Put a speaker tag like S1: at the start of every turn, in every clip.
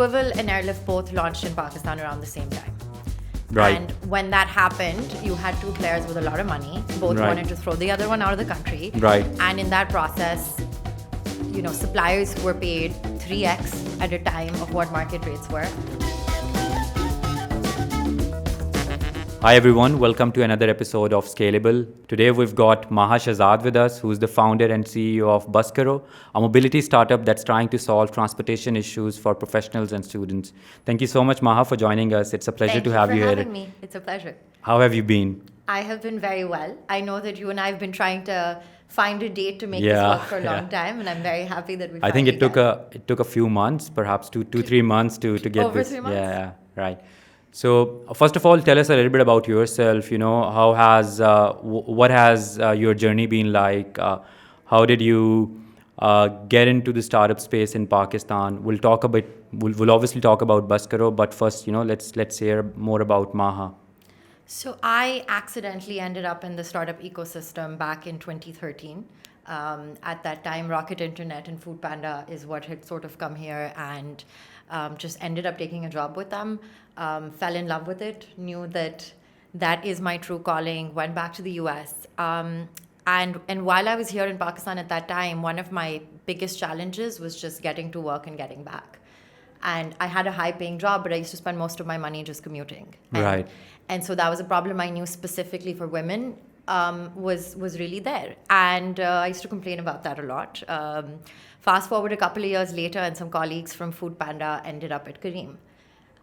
S1: Swvl and Airlift both launched in Pakistan around the same time.
S2: Right.
S1: And when that happened, you had two players with a lot of money. Both
S2: Right.
S1: wanted to throw the other one out of the country.
S2: Right.
S1: And in that process, suppliers were paid 3x at a time of what market rates were.
S2: Hi everyone, welcome to another episode of Scalable. Today we've got Maha Shahzad with us, who's the founder and CEO of BusCaro, a mobility startup that's trying to solve transportation issues for professionals and students. Thank you so much, Maha, for joining us. It's a pleasure to have you here.
S1: Thank you for having me. It's a pleasure.
S2: How have you been?
S1: I have been very well. I know that you and I have been trying to find a date to make this work for a long time, and I'm very happy that we.
S2: I think it took a few months, perhaps 3 months to get
S1: over
S2: this.
S1: 3 months?
S2: Yeah, right. So first of all, tell us a little bit about yourself. How has what has your journey been like? How did you get into the startup space in Pakistan? We'll talk a bit. We'll obviously talk about BusCaro, but first, let's hear more about Maha.
S1: So I accidentally ended up in the startup ecosystem back in 2013. At that time, Rocket Internet and Foodpanda is what had sort of come here, and just ended up taking a job with them. Fell in love with it, knew that is my true calling, went back to the US. And while I was here in Pakistan at that time, one of my biggest challenges was just getting to work and getting back. And I had a high-paying job, but I used to spend most of my money just commuting.
S2: Right.
S1: And so that was a problem I knew specifically for women was really there. And I used to complain about that a lot. Fast forward a couple of years later, and some colleagues from Foodpanda ended up at Careem.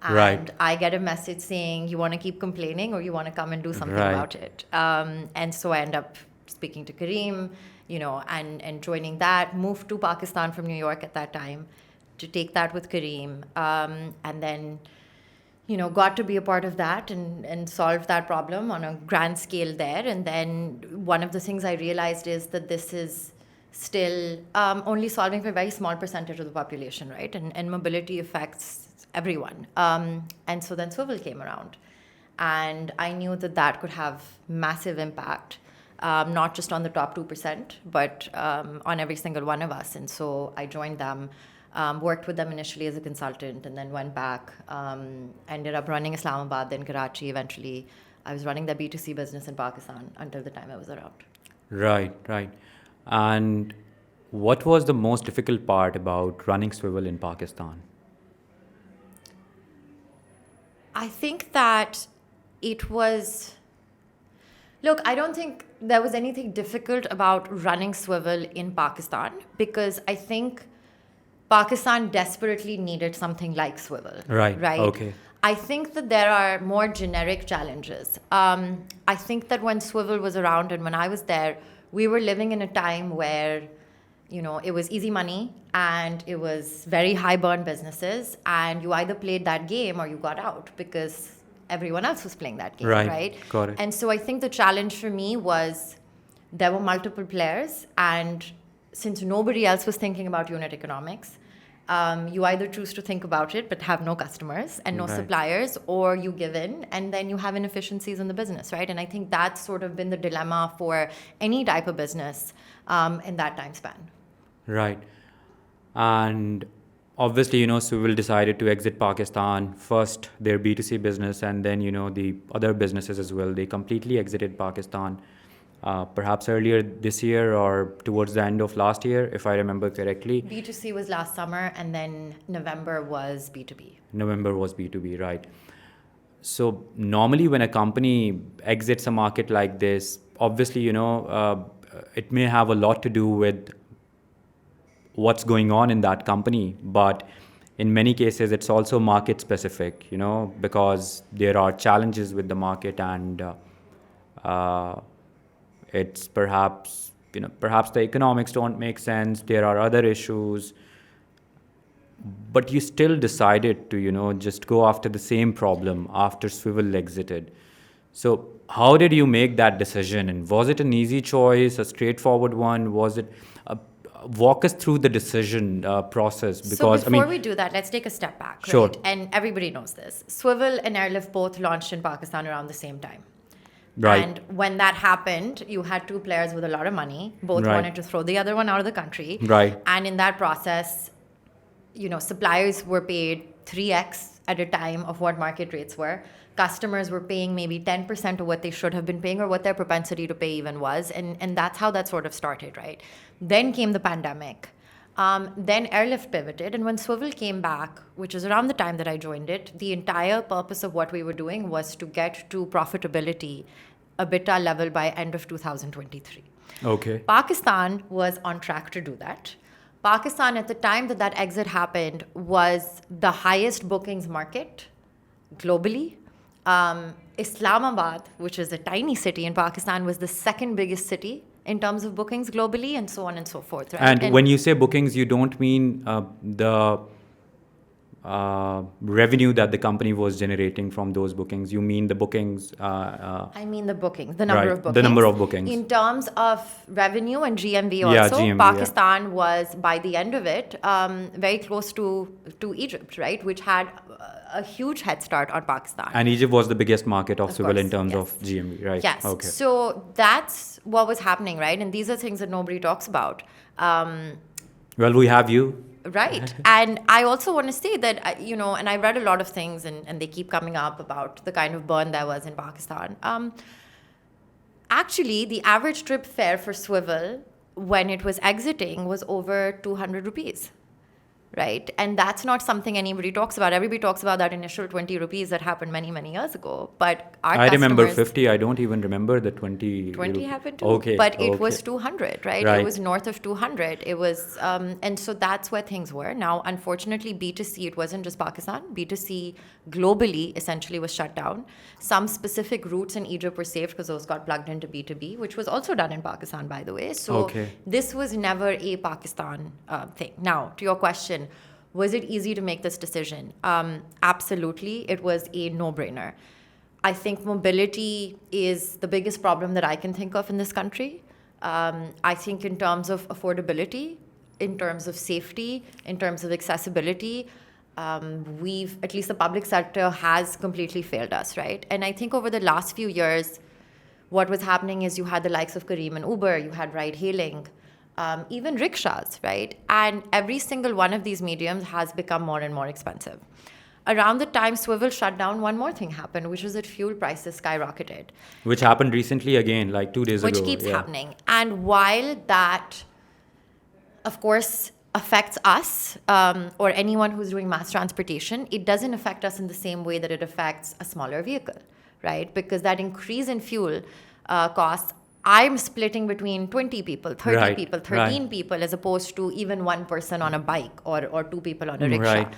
S1: And
S2: Right.
S1: I get a message saying, you want to keep complaining or you want to come and do something
S2: Right.
S1: about it? And so I end up speaking to Careem, and joining that. Moved to Pakistan from New York at that time to take that with Careem. And then, got to be a part of that and solve that problem on a grand scale there. And then one of the things I realized is that this is still only solving for a very small percentage of the population, right? And mobility affects everyone. And so then Swvl came around. And I knew that could have massive impact, not just on the top 2%, but on every single one of us. And so I joined them. Worked with them initially as a consultant, and then went back, ended up running Islamabad, then Karachi. Eventually, I was running the B2C business in Pakistan until the time I was around.
S2: Right. And what was the most difficult part about running Swvl in Pakistan?
S1: I think that it was... Look, I don't think there was anything difficult about running Swvl in Pakistan, because I think Pakistan desperately needed something like Swvl.
S2: Right. Okay.
S1: I think that there are more generic challenges. I think that when Swvl was around and when I was there, we were living in a time where, it was easy money and it was very high burn businesses, and you either played that game or you got out because everyone else was playing that game, right?
S2: Got it.
S1: And so I think the challenge for me was there were multiple players, and since nobody else was thinking about unit economics, you either choose to think about it but have no customers and no
S2: Right.
S1: suppliers, or you give in and then you have inefficiencies in the business, right? And I think that's sort of been the dilemma for any type of business in that time span.
S2: Right. And obviously, Swvl decided to exit Pakistan. First, their B2C business, and then, the other businesses as well. They completely exited Pakistan. Perhaps earlier this year or towards the end of last year, if I remember correctly.
S1: B2C was last summer, and then November was B2B.
S2: November was B2B, right. So normally when a company exits a market like this, obviously, it may have a lot to do with what's going on in that company. But in many cases, it's also market specific, because there are challenges with the market, and it's perhaps the economics don't make sense. There are other issues, but you still decided to, just go after the same problem after Swvl exited. So how did you make that decision? And was it an easy choice, a straightforward one? Was it, walk us through the decision process. Because
S1: so before we do that, let's take a step back, right?
S2: Sure.
S1: And everybody knows this. Swvl and Airlift both launched in Pakistan around the same time.
S2: Right.
S1: And when that happened, you had two players with a lot of money. Both
S2: Right.
S1: wanted to throw the other one out of the country.
S2: Right.
S1: And in that process, suppliers were paid 3x at a time of what market rates were. Customers were paying maybe 10% of what they should have been paying or what their propensity to pay even was. And that's how that sort of started, right? Then came the pandemic. Then Airlift pivoted. And when Swvl came back, which is around the time that I joined it, the entire purpose of what we were doing was to get to profitability, EBITDA level by end of 2023.
S2: Okay.
S1: Pakistan was on track to do that. Pakistan, at the time that that exit happened, was the highest bookings market globally. Islamabad, which is a tiny city in Pakistan, was the second biggest city in terms of bookings globally, and so on and so forth. Right?
S2: And when you say bookings, you don't mean the revenue that the company was generating from those bookings. You mean the bookings.
S1: I mean the bookings, the number
S2: Right,
S1: of bookings.
S2: the number of bookings.
S1: In terms of revenue and GMV
S2: Yeah,
S1: also,
S2: GMV,
S1: Pakistan was, by the end of it, very close to Egypt, right? Which had a huge head start on Pakistan.
S2: And Egypt was the biggest market of Swvl in
S1: course,
S2: terms
S1: yes.
S2: of GMV, right?
S1: Yes.
S2: Okay.
S1: So that's what was happening, right? And these are things that nobody talks about.
S2: Well, we have you.
S1: Right. And I also want to say that, and I read a lot of things and they keep coming up about the kind of burn there was in Pakistan. Actually, the average trip fare for Swvl when it was exiting was over 200 rupees. Right. And that's not something anybody talks about. Everybody talks about that initial 20 rupees that happened many, many years ago. But
S2: I remember 50. I don't even remember the 20.
S1: 20 happened too.
S2: Okay.
S1: But it was 200, right?
S2: Right.
S1: It was north of 200. It was, and so that's where things were. Now, unfortunately, B2C, it wasn't just Pakistan. B2C globally essentially was shut down. Some specific routes in Egypt were saved because those got plugged into B2B, which was also done in Pakistan, by the way. So this was never a Pakistan thing. Now, to your question, was it easy to make this decision? Absolutely. It was a no-brainer. I think mobility is the biggest problem that I can think of in this country. I think in terms of affordability, in terms of safety, in terms of accessibility, at least the public sector has completely failed us, right? And I think over the last few years, what was happening is you had the likes of Careem and Uber, you had ride-hailing, even rickshaws, right? And every single one of these mediums has become more and more expensive. Around the time Swvl shut down, one more thing happened, which was that fuel prices skyrocketed.
S2: Which happened recently again, like 2 days ago.
S1: Which keeps happening. And while that, of course, affects us or anyone who's doing mass transportation, it doesn't affect us in the same way that it affects a smaller vehicle, right? Because that increase in fuel costs, I'm splitting between 20 people, 30 people, 13 people, as opposed to even one person on a bike or two people on a rickshaw.
S2: Right.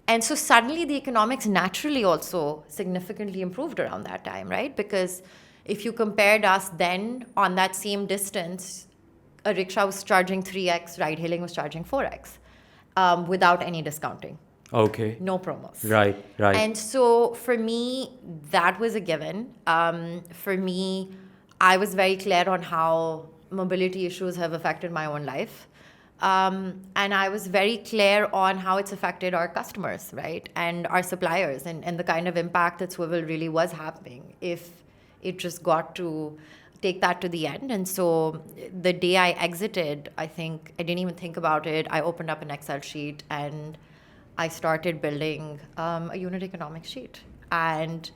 S1: And so suddenly the economics naturally also significantly improved around that time, right? Because if you compared us then on that same distance, a rickshaw was charging 3x, ride-hailing was charging 4x without any discounting.
S2: Okay.
S1: No promos.
S2: Right.
S1: And so for me, that was a given. For me, I was very clear on how mobility issues have affected my own life. And I was very clear on how it's affected our customers, right? And our suppliers and the kind of impact that Swvl really was having if it just got to take that to the end. And so the day I exited, I think I didn't even think about it. I opened up an Excel sheet and I started building a unit economics sheet. And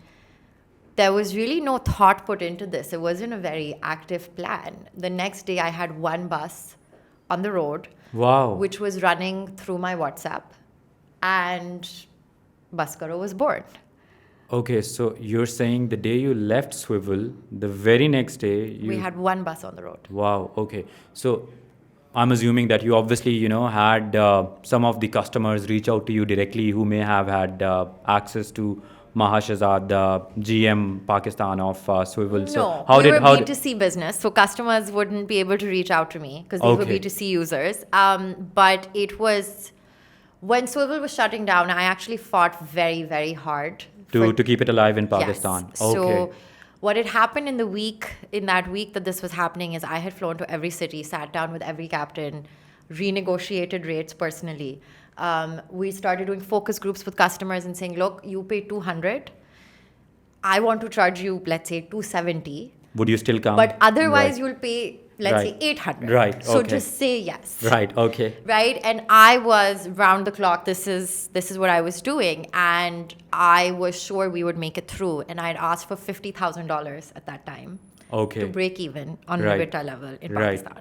S1: there was really no thought put into this. It wasn't a very active plan. The next day I had one bus on the road.
S2: Wow.
S1: Which was running through my WhatsApp, and BusCaro was born.
S2: Okay, so you're saying the day you left Swvl, the very next day
S1: we had one bus on the road.
S2: Wow. Okay. So I'm assuming that you obviously, had some of the customers reach out to you directly who may have had access to Maha Shahzad, the GM Pakistan of Swvl.
S1: No,
S2: so
S1: we were B2C business, so customers wouldn't be able to reach out to me because these were B2C users. But it was, when Swvl was shutting down, I actually fought very, very hard
S2: to keep it alive in Pakistan.
S1: Yes. So what had happened in that week that this was happening is I had flown to every city, sat down with every captain, renegotiated rates personally. We started doing focus groups with customers and saying, look, you pay 200. I want to charge you, let's say, 270.
S2: Would you still come?
S1: But otherwise,
S2: Right.
S1: you'll pay, let's
S2: Right.
S1: say, 800.
S2: Right,
S1: So
S2: okay.
S1: just say yes.
S2: Right. Okay.
S1: Right. And I was round the clock. This is what I was doing, and I was sure we would make it through. And I'd asked for $50,000 at that time
S2: Okay.
S1: to break even on an
S2: Right.
S1: EBITDA level in
S2: Right.
S1: Pakistan.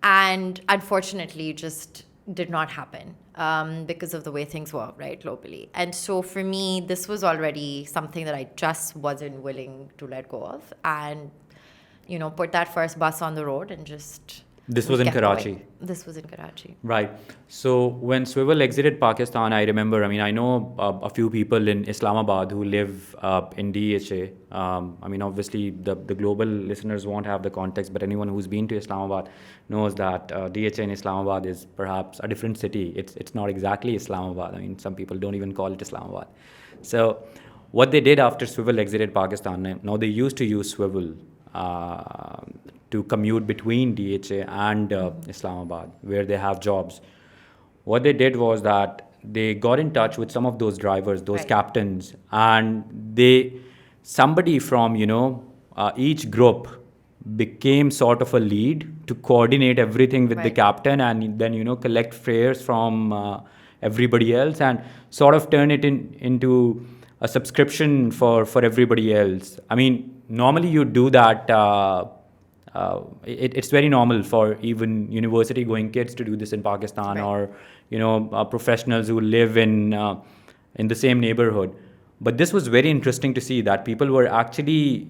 S1: And unfortunately, just did not happen because of the way things were, right, globally. And so for me, this was already something that I just wasn't willing to let go of, and put that first bus on the road and just.
S2: This
S1: we
S2: was in
S1: kept
S2: Karachi.
S1: going. This was in Karachi.
S2: Right. So when Swvl exited Pakistan, I remember, I know a few people in Islamabad who live in DHA. Obviously, the global listeners won't have the context, but anyone who's been to Islamabad knows that DHA in Islamabad is perhaps a different city. It's not exactly Islamabad. Some people don't even call it Islamabad. So what they did after Swvl exited Pakistan, now they used to use Swvl to commute between DHA and Islamabad, where they have jobs. What they did was that they got in touch with some of those drivers, those
S1: Right.
S2: captains, and somebody from each group became sort of a lead to coordinate everything with the
S1: Right.
S2: captain, and then collect fares from everybody else, and sort of turn it into a subscription for everybody else. Normally you do that. It's very normal for even university going kids to do this in Pakistan,
S1: Right.
S2: or professionals who live in the same neighborhood. But this was very interesting to see that people were actually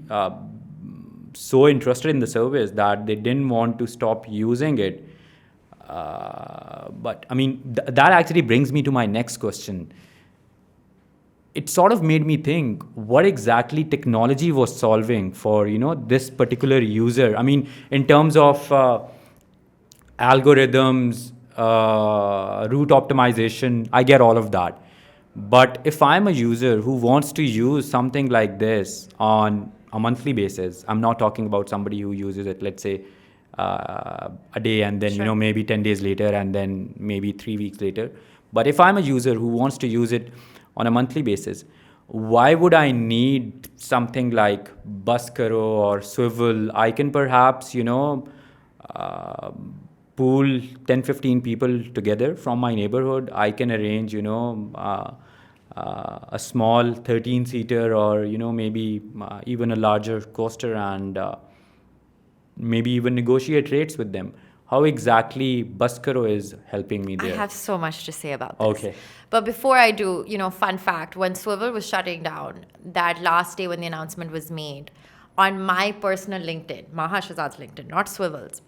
S2: so interested in the service that they didn't want to stop using it. But that actually brings me to my next question. It sort of made me think what exactly technology was solving for this particular user. In terms of algorithms, route optimization, I get all of that. But if I'm a user who wants to use something like this on a monthly basis, I'm not talking about somebody who uses it, let's say, a day, and then
S1: Sure.
S2: maybe 10 days later, and then maybe 3 weeks later. But if I'm a user who wants to use it on a monthly basis, why would I need something like BusCaro or Swvl? I can perhaps pool 10-15 people together from my neighborhood. I can arrange a small 13-seater, or maybe even a larger coaster, and maybe even negotiate rates with them. How exactly BusCaro is helping me there?
S1: I have so much to say about this.
S2: Okay.
S1: But before I do, fun fact, when Swvl was shutting down, that last day when the announcement was made, on my personal LinkedIn, Maha Shahzad's LinkedIn, not Swvl's,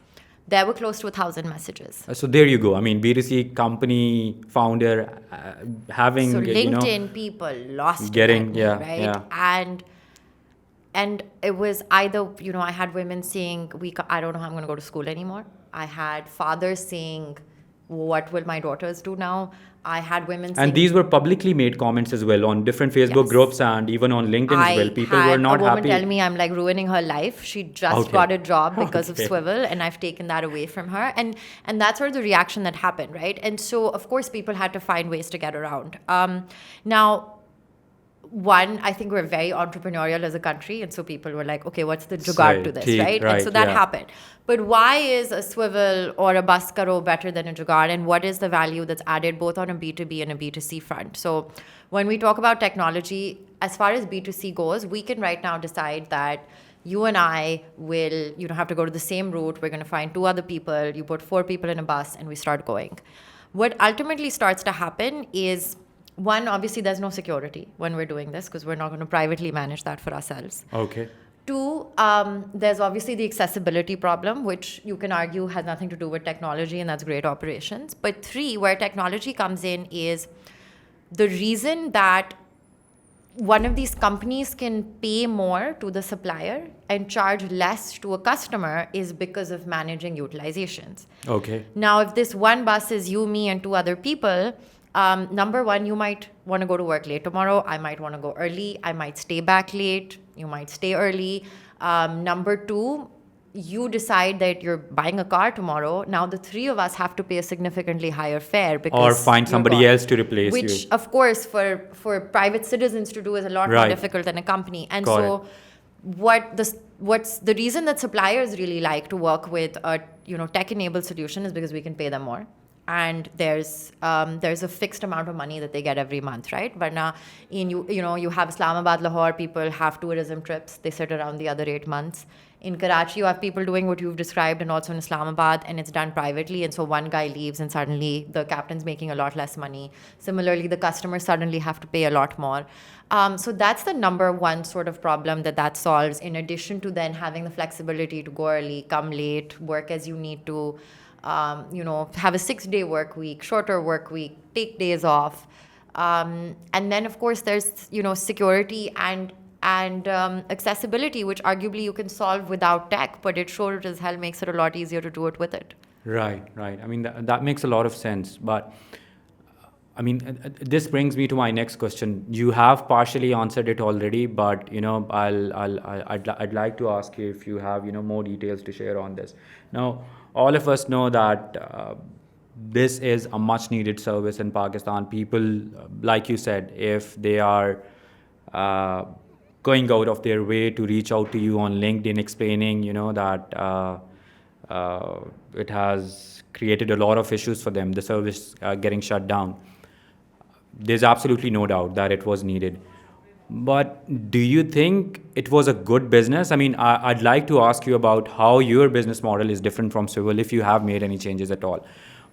S1: there were close to 1,000 messages.
S2: So there you go. B2C company founder having,
S1: So LinkedIn people lost
S2: getting-
S1: it,
S2: yeah,
S1: right?
S2: yeah.
S1: And it was either, I had women saying, I don't know how I'm going to go to school anymore. I had fathers saying, what will my daughters do now? I had women saying...
S2: And these were publicly made comments as well on different Facebook
S1: Yes.
S2: groups and even on LinkedIn as well. People were not
S1: I had a woman
S2: happy.
S1: tell me I'm like ruining her life. She just
S2: Okay.
S1: got a job because
S2: Okay.
S1: of Swvl, and I've taken that away from her. And that's sort of the reaction that happened, right? And so, of course, people had to find ways to get around. Now, one, I think we're very entrepreneurial as a country, and so people were like, okay, what's the jugaad to this, right? And so that happened. But why is a Swvl or a BusCaro better than a jugaad, and what is the value that's added both on a B2B and a B2C front? So when we talk about technology, as far as B2C goes, we can right now decide that you and I will, have to go to the same route. We're going to find 2 other people. You put 4 people in a bus, and we start going. What ultimately starts to happen is, one, obviously, there's no security when we're doing this because we're not going to privately manage that for ourselves.
S2: Okay.
S1: 2, there's obviously the accessibility problem, which you can argue has nothing to do with technology, and that's great operations. But 3, where technology comes in is the reason that one of these companies can pay more to the supplier and charge less to a customer is because of managing utilizations.
S2: Okay.
S1: Now, if this one bus is you, me, and 2 other people, number one, you might want to go to work late tomorrow. I might want to go early. I might stay back late. You might stay early. Number 2, you decide that you're buying a car tomorrow. Now the 3 of us have to pay a significantly higher fare because
S2: Or find
S1: you're
S2: somebody
S1: gone.
S2: else to replace you.
S1: Which, of course, for private citizens to do is a lot more
S2: Right.
S1: difficult than a company. And
S2: Got
S1: so
S2: it.
S1: what's the reason that suppliers really like to work with a tech-enabled solution is because we can pay them more, and there's a fixed amount of money that they get every month, right? But now you have Islamabad, Lahore, people have tourism trips, they sit around the other 8 months. In Karachi, you have people doing what you've described, and also in Islamabad, and it's done privately. And so one guy leaves, and suddenly the captain's making a lot less money. Similarly, the customers suddenly have to pay a lot more. So that's the number one sort of problem that solves, in addition to then having the flexibility to go early, come late, work as you need to, have a 6-day work week, shorter work week, take days off. And then, of course, there's, security and accessibility, which arguably you can solve without tech, but it sure as hell makes it a lot easier to do it with it.
S2: Right. I mean, that makes a lot of sense. But I mean, this brings me to my next question. You have partially answered it already, but I'd like to ask you if you have more details to share on this. Now, all of us know that this is a much needed service in Pakistan. People, like you said, if they are going out of their way to reach out to you on LinkedIn, explaining that it has created a lot of issues for them, the service getting shut down. There's absolutely no doubt that it was needed. But do you think it was a good business? I mean, I'd like to ask you about how your business model is different from Swvl, if you have made any changes at all.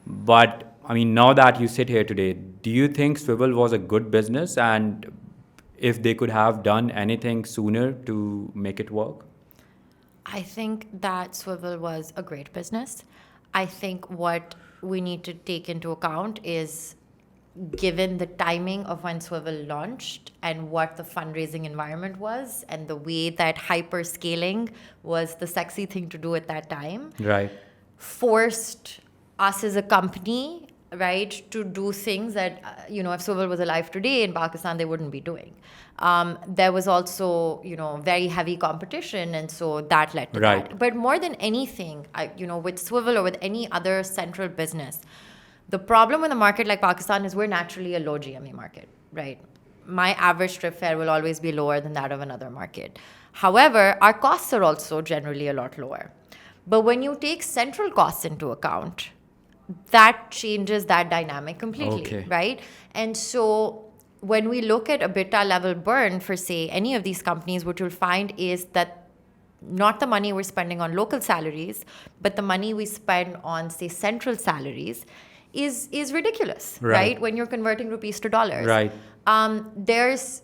S2: But I mean, now that you sit here today, do you think Swvl was a good business, and if they could have done anything sooner to make it work?
S1: I think that Swvl was a great business. I think what we need to take into account is, given the timing of when Swvl launched and what the fundraising environment was, and the way that hyper scaling was the sexy thing to do at that time,
S2: right,
S1: forced us as a company, right, to do things that, if Swvl was alive today in Pakistan, they wouldn't be doing. There was also, very heavy competition, and so that led to that. But more than anything, with Swvl or with any other central business, the problem with a market like Pakistan is we're naturally a low GME market, right? My average trip fare will always be lower than that of another market. However, our costs are also generally a lot lower. But when you take central costs into account, that changes that dynamic completely, right? And so when we look at EBITDA level burn for, say, any of these companies, what you'll find is that not the money we're spending on local salaries, but the money we spend on, say, central salaries is ridiculous, right? When you're converting rupees to dollars.
S2: Right.
S1: There's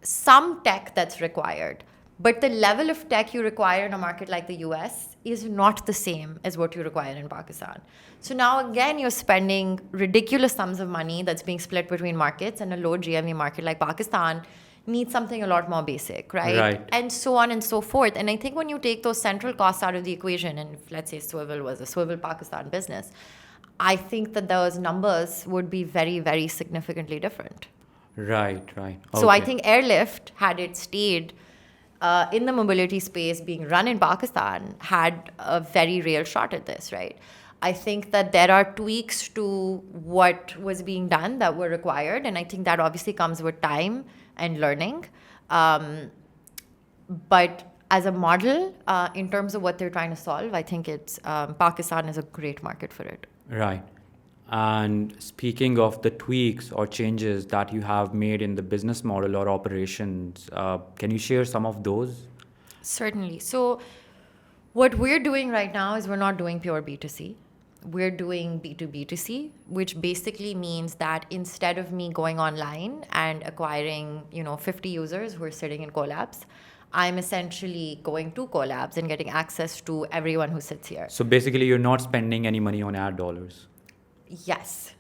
S1: some tech that's required, but the level of tech you require in a market like the US is not the same as what you require in Pakistan. So now again, you're spending ridiculous sums of money that's being split between markets, and a low GME market like Pakistan needs something a lot more basic, right? And so on and so forth. And I think when you take those central costs out of the equation, and if, let's say, Swvl was a Swvl Pakistan business, I think that those numbers would be very, very significantly different.
S2: Right.
S1: So I think Airlift, had it stayed in the mobility space being run in Pakistan, had a very real shot at this, right? I think that there are tweaks to what was being done that were required, and I think that obviously comes with time and learning. But as a model, in terms of what they're trying to solve, I think it's Pakistan is a great market for it.
S2: Right. And speaking of the tweaks or changes that you have made in the business model or operations, can you share some of those?
S1: Certainly. So what we're doing right now is we're not doing pure B2C. We're doing B2B2C, which basically means that instead of me going online and acquiring, 50 users who are sitting in COLABS, I'm essentially going to COLABS and getting access to everyone who sits here.
S2: So basically, you're not spending any money on ad dollars.
S1: Yes.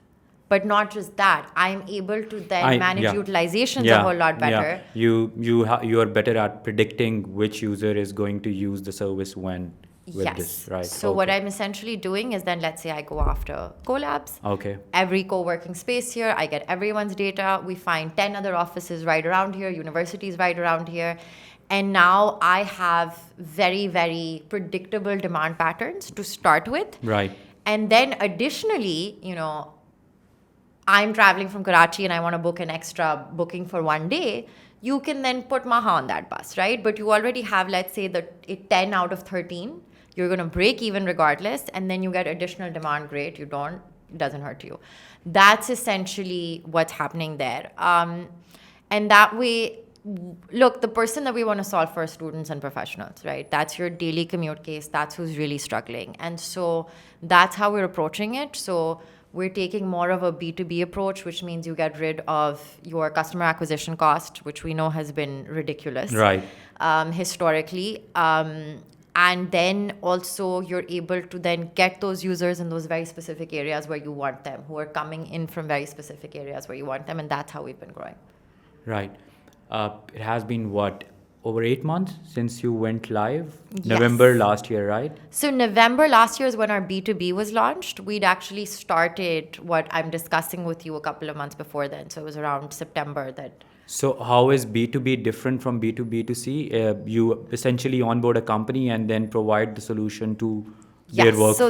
S1: But not just that. I'm able to then manage utilizations a whole lot better.
S2: Yeah. You are better at predicting which user is going to use the service when with this, right?
S1: So what I'm essentially doing is then, let's say I go after COLABS. Every co-working space here, I get everyone's data. We find 10 other offices right around here, universities right around here. And now I have very, very predictable demand patterns to start with.
S2: Right.
S1: And then additionally, I'm traveling from Karachi and I want to book an extra booking for one day, you can then put Maha on that bus, right? But you already have, let's say, the 10 out of 13. You're going to break even regardless, and then you get additional demand. Great. You don't, it doesn't hurt you. That's essentially what's happening there. And that way, look, the person that we want to solve for are students and professionals, right? That's your daily commute case. That's who's really struggling. And so that's how we're approaching it. So we're taking more of a B2B approach, which means you get rid of your customer acquisition cost, which we know has been ridiculous,
S2: Right.
S1: Historically. And then also you're able to then get those users in those very specific areas where you want them, who are coming in from very specific areas where you want them. And that's how we've been growing.
S2: Right. It has been what, over 8 months since you went live?
S1: Yes.
S2: November last year, right?
S1: So November last year is when our B2B was launched. We'd actually started what I'm discussing with you a couple of months before then. So it was around September that.
S2: So how is B2B different from B2B2C? You essentially onboard a company and then provide the solution to their
S1: Yes.
S2: workforce.
S1: So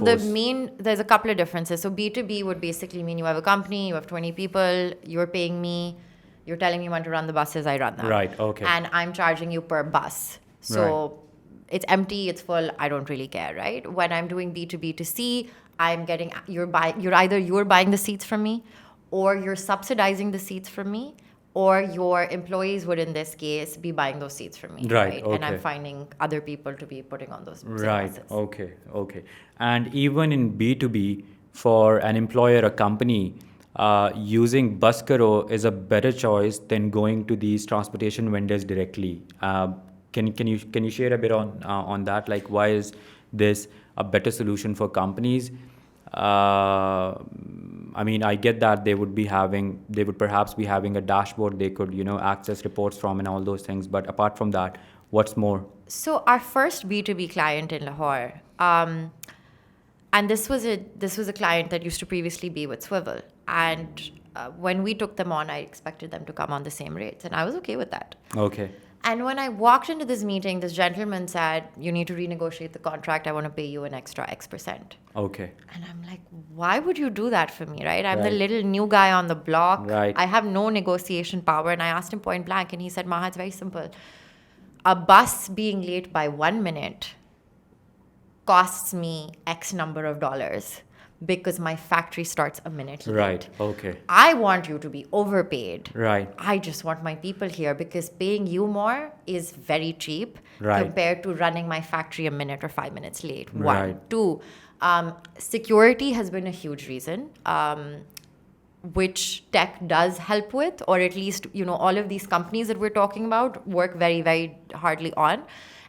S1: there's a couple of differences. So B2B would basically mean you have a company, you have 20 people, you're paying me, you're telling me when to run the buses, I run them.
S2: Right, okay.
S1: And I'm charging you per bus. So it's empty, it's full, I don't really care, right? When I'm doing B2B2C, I'm getting, you're buying the seats from me, or you're subsidizing the seats from me, or your employees would, in this case, be buying those seats from me.
S2: Right,
S1: And I'm
S2: okay.
S1: finding other people to be putting on those same
S2: Right,
S1: buses.
S2: okay. And even in B2B, for an employer, a company, using BusCaro is a better choice than going to these transportation vendors directly. Can you share a bit on that? Like, why is this a better solution for companies? I mean, I get that they would perhaps be having a dashboard they could, access reports from and all those things. But apart from that, what's more?
S1: So our first B2B client in Lahore, and this was a client that used to previously be with Swvl. And when we took them on, I expected them to come on the same rates, and I was okay with that.
S2: Okay.
S1: And when I walked into this meeting, this gentleman said, you need to renegotiate the contract. I want to pay you an extra X%.
S2: Okay.
S1: And I'm like, why would you do that for me, right? I'm the
S2: Right.
S1: little new guy on the block.
S2: Right.
S1: I have no negotiation power. And I asked him point blank, and he said, Maha, it's very simple. A bus being late by 1 minute costs me X number of dollars because my factory starts a minute late.
S2: Right. Okay.
S1: I want you to be overpaid.
S2: Right.
S1: I just want my people here because paying you more is very cheap
S2: Right.
S1: compared to running my factory a minute or 5 minutes late. One.
S2: Right.
S1: Two, security has been a huge reason, which tech does help with, or at least, all of these companies that we're talking about work very, very hardly on.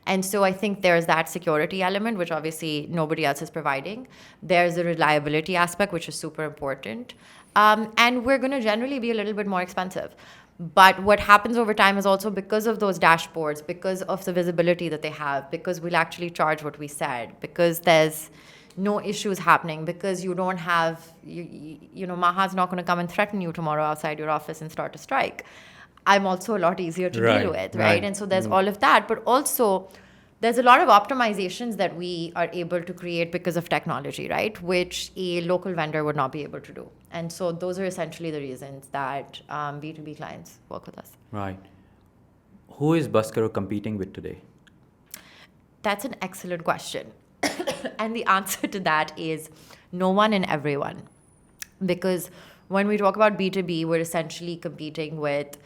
S1: And so I think there's that security element, which obviously nobody else is providing. There's the reliability aspect, which is super important. And we're going to generally be a little bit more expensive. But what happens over time is also because of those dashboards, because of the visibility that they have, because we'll actually charge what we said, because there's no issues happening, because you don't have, Maha's not going to come and threaten you tomorrow outside your office and start a strike. I'm also a lot easier to deal with, right? And so there's all of that. But also, there's a lot of optimizations that we are able to create because of technology, right? Which a local vendor would not be able to do. And so those are essentially the reasons that B2B clients work with us.
S2: Right. Who is BusCaro competing with today?
S1: That's an excellent question. And the answer to that is no one and everyone. Because when we talk about B2B, we're essentially competing with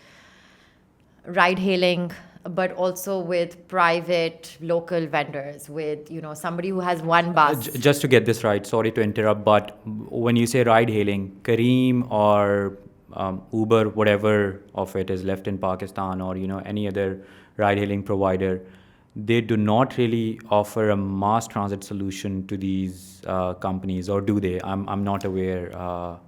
S1: ride hailing, but also with private local vendors, with somebody who has one bus.
S2: Just to get this right, sorry to interrupt, but when you say ride hailing, Careem or Uber, whatever of it is left in Pakistan, or any other ride hailing provider, they do not really offer a mass transit solution to these companies, or do they? I'm not aware.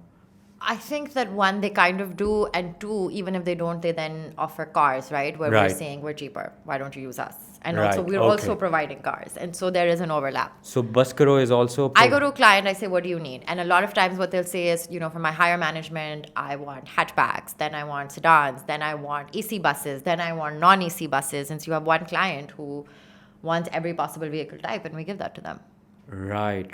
S1: I think that one, they kind of do, and two, even if they don't, they then offer cars, right? Where
S2: Right.
S1: we're saying we're cheaper. Why don't you use us? And
S2: Right,
S1: also, we're
S2: okay.
S1: also providing cars. And so there is an overlap.
S2: So BusCaro is also...
S1: I go to a client, I say, what do you need? And a lot of times what they'll say is, for my higher management, I want hatchbacks, then I want sedans, then I want AC buses, then I want non-AC buses. And so you have one client who wants every possible vehicle type, and we give that to them.
S2: Right.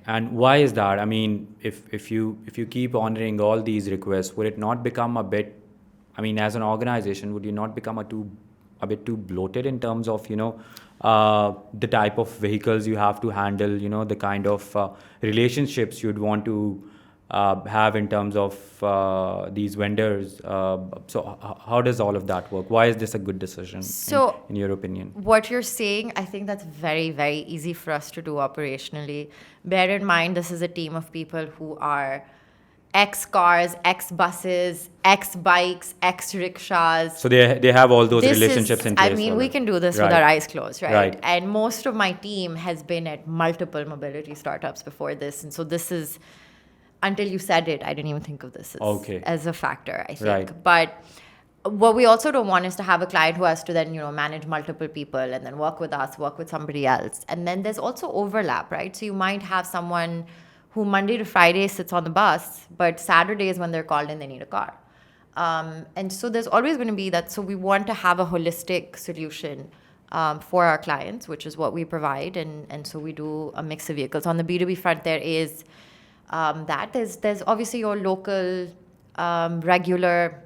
S2: And why is that? I mean, if you keep honoring all these requests, would it not become a bit? I mean, as an organization, would you not become a bit too bloated in terms of the type of vehicles you have to handle, the kind of relationships you'd want to have in terms of these vendors? How does all of that work? Why is this a good decision
S1: So
S2: in your opinion?
S1: what you're saying, I think that's very, very easy for us to do operationally. Bear in mind, this is a team of people who are X cars, X buses, X bikes, X rickshaws.
S2: So they have all those
S1: This
S2: relationships
S1: is,
S2: in
S1: I
S2: place
S1: mean, we
S2: already.
S1: can do this with
S2: Right.
S1: our eyes closed, right?
S2: Right.
S1: And most of my team has been at multiple mobility startups before this. And so this is, until you said it, I didn't even think of this
S2: Okay.
S1: as a factor, I think.
S2: Right.
S1: But what we also don't want is to have a client who has to then, manage multiple people and then work with us, work with somebody else. And then there's also overlap, right? So you might have someone who Monday to Friday sits on the bus, but Saturdays when they're called in, they need a car. And so there's always going to be that. So we want to have a holistic solution for our clients, which is what we provide. And so we do a mix of vehicles. On the B2B front, there is there's obviously your local regular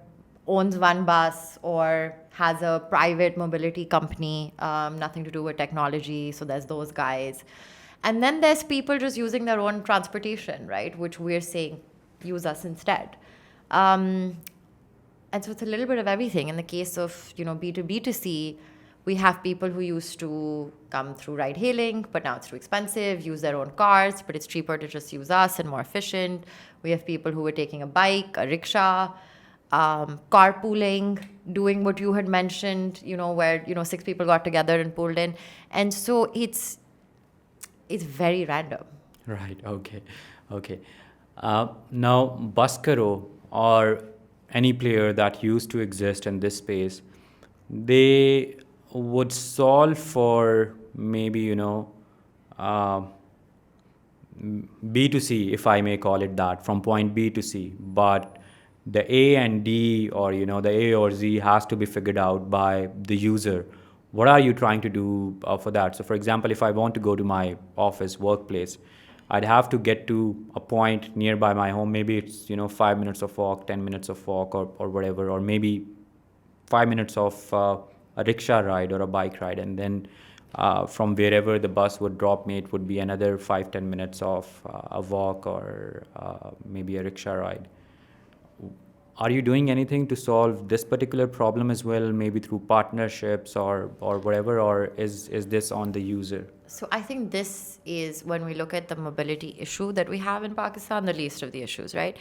S1: owns one bus or has a private mobility company, nothing to do with technology. So there's those guys. And then there's people just using their own transportation, right? Which we're saying, use us instead. And so it's a little bit of everything. In the case of, B2B2C, we have people who used to come through ride hailing, but now it's too expensive, use their own cars, but it's cheaper to just use us and more efficient. We have people who were taking a bike, a rickshaw, carpooling, doing what you had mentioned, where, 6 people got together and pulled in. And so it's very random.
S2: Right. Okay. Now, BusCaro or any player that used to exist in this space, they would solve for maybe B2C, if I may call it that, from point B to C, but the A and D, or the A or Z, has to be figured out by the user. What are you trying to do for that? So for example, if I want to go to my office, workplace, I'd have to get to a point nearby my home. Maybe it's 5 minutes of walk, 10 minutes of walk, or whatever, or maybe 5 minutes of a rickshaw ride or a bike ride, and then from wherever the bus would drop me, it would be another 5-10 minutes of a walk or maybe a rickshaw ride. Are you doing anything to solve this particular problem as well, maybe through partnerships or whatever, or is this on the user?
S1: So I think this is, when we look at the mobility issue that we have in Pakistan, the least of the issues, right?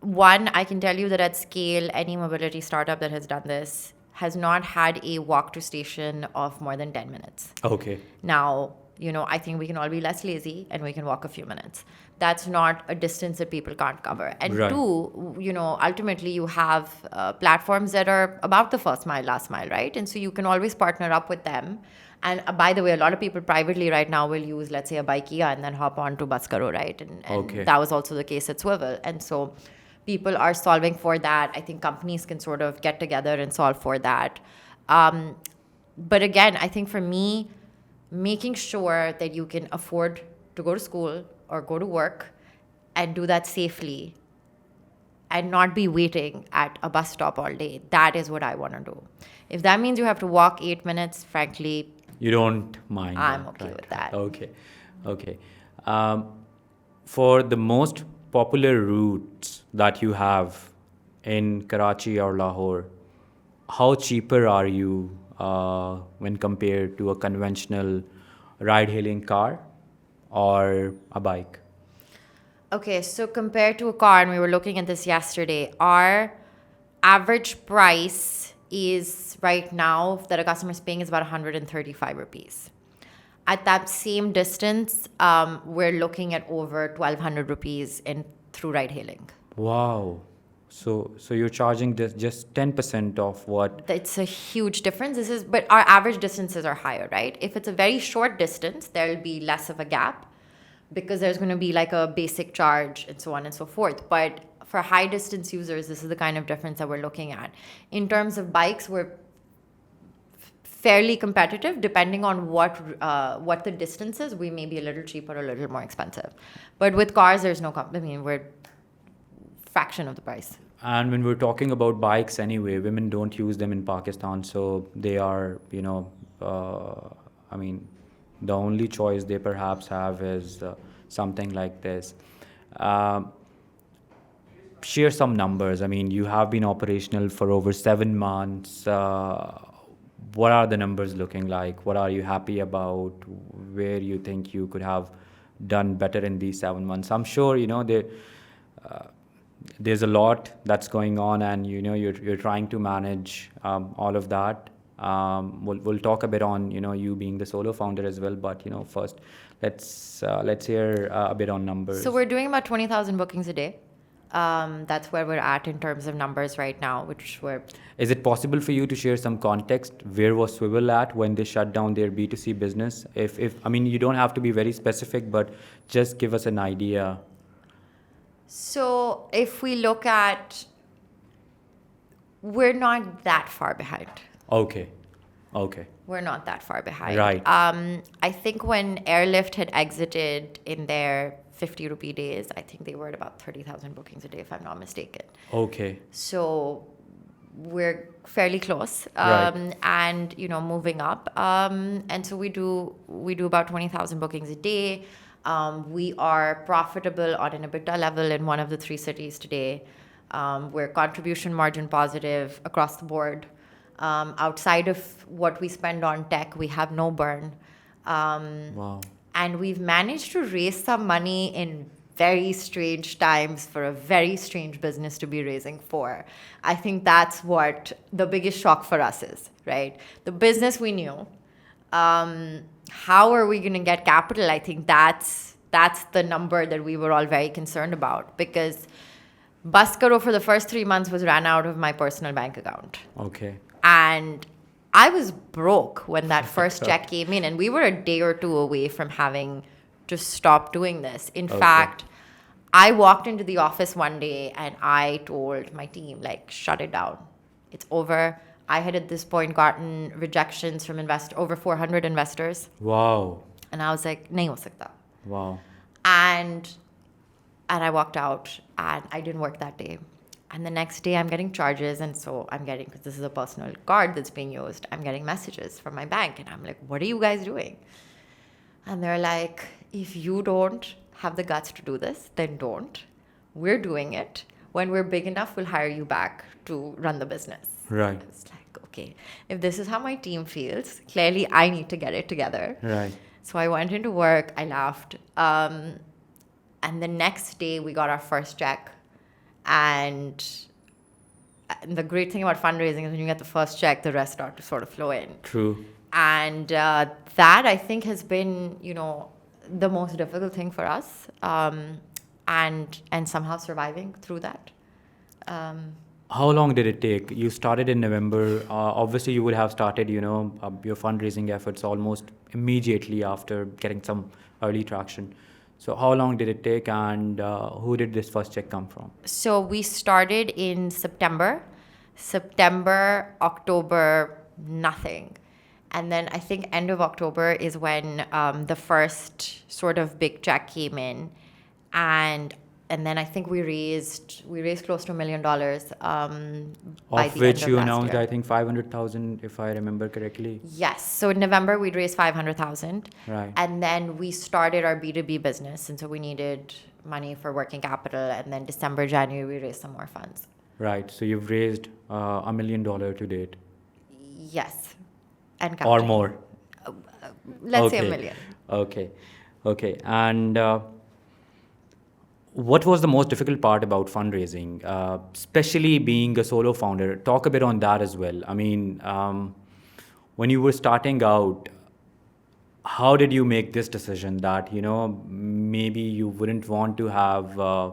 S1: One, I can tell you that at scale, any mobility startup that has done this has not had a walk to station of more than 10 minutes.
S2: Okay.
S1: Now, I think we can all be less lazy and we can walk a few minutes. That's not a distance that people can't cover. And
S2: Right.
S1: two, ultimately you have platforms that are about the first mile, last mile, right? And so you can always partner up with them. And by the way, a lot of people privately right now will use, let's say, a Bikea and then hop on to BusCaro, right? And
S2: Okay.
S1: that was also the case at Swvl. And so people are solving for that. I think companies can sort of get together and solve for that. But again, I think for me, making sure that you can afford to go to school or go to work and do that safely and not be waiting at a bus stop all day, that is what I want to do. If that means you have to walk 8 minutes, frankly,
S2: You don't mind.
S1: I'm
S2: that,
S1: okay
S2: right,
S1: with
S2: right.
S1: that.
S2: Okay. For the most popular routes that you have in Karachi or Lahore, how cheaper are you when compared to a conventional ride-hailing car or a bike?
S1: Okay, so compared to a car, and we were looking at this yesterday, our average price is right now that a customer is paying is about 135 rupees. At that same distance, we're looking at over 1,200 rupees through ride hailing.
S2: Wow. So you're charging this just 10% of what?
S1: It's a huge difference. But our average distances are higher, right? If it's a very short distance, there'll be less of a gap because there's going to be like a basic charge and so on and so forth. But for high distance users, this is the kind of difference that we're looking at. In terms of bikes, we're fairly competitive. Depending on what the distance is, we may be a little cheaper or a little more expensive. But with cars, there's no I mean, we're fraction of the price.
S2: And when we're talking about bikes anyway, women don't use them in Pakistan, so they are, I mean, the only choice they perhaps have is something like this. Um Share some numbers. I mean, you have been operational for over 7 months. What are the numbers looking like? What are you happy about? Where you think you could have done better in these 7 months? I'm sure there's a lot that's going on, and you're trying to manage all of that. We'll talk a bit on you being the solo founder as well, but first let's hear a bit on numbers.
S1: So we're doing about 20,000 bookings a day. That's where we're at in terms of numbers right now, which we're...
S2: Is it possible for you to share some context? Where was Swvl at when they shut down their B2C business? If I mean, you don't have to be very specific, but just give us an idea.
S1: So if we look at... We're not that far behind.
S2: Okay.
S1: We're not that far behind.
S2: Right.
S1: I think when Airlift had exited in their 50 rupee days, I think they were at about 30,000 bookings a day, if I'm not mistaken.
S2: Okay.
S1: So we're fairly close,
S2: Right.
S1: and moving up. And so we do about 20,000 bookings a day. We are profitable on an EBITDA level in one of the 3 cities today. We're contribution margin positive across the board. Outside of what we spend on tech, we have no burn.
S2: Wow.
S1: And we've managed to raise some money in very strange times for a very strange business to be raising for. I think that's what the biggest shock for us is, right? The business we knew. How are we going to get capital? I think that's the number that we were all very concerned about, because BusCaro for the first 3 months was ran out of my personal bank account.
S2: Okay.
S1: And I was broke when that first check came in, and we were a day or two away from having to stop doing this. In fact, I walked into the office one day and I told my team, like, shut it down. It's over. I had at this point gotten rejections from over 400 investors.
S2: Wow.
S1: And I was like, nahi ho sakta.
S2: Wow.
S1: And I walked out and I didn't work that day. And the next day I'm getting charges. And so I'm getting, because this is a personal card that's being used, I'm getting messages from my bank. And I'm like, what are you guys doing? And they're like, if you don't have the guts to do this, then don't. We're doing it. When we're big enough, we'll hire you back to run the business.
S2: Right.
S1: It's like, okay, if this is how my team feels, clearly I need to get it together.
S2: Right.
S1: So I went into work, I laughed. And the next day we got our first check. And the great thing about fundraising is when you get the first check, the rest start to sort of flow in.
S2: True.
S1: And that, I think, has been, the most difficult thing for us, and somehow surviving through that.
S2: How long did it take? You started in November. Obviously, you would have started, your fundraising efforts almost immediately after getting some early traction. So how long did it take, and who did this first check come from?
S1: So we started in September, October, nothing. And then I think end of October is when the first sort of big check came in. And then I think we raised close to $1 million.
S2: Of which you announced, I think, 500,000, if I remember correctly.
S1: Yes. So in November, we'd raised 500,000.
S2: Right.
S1: And then we started our B2B business. And so we needed money for working capital. And then December, January, we raised some more funds.
S2: Right. So you've raised $1 million to date.
S1: Yes. And
S2: counting. Or more.
S1: Let's say $1 million.
S2: Okay. And what was the most difficult part about fundraising, especially being a solo founder? Talk a bit on that as well. I mean, when you were starting out, how did you make this decision that, maybe you wouldn't want to have a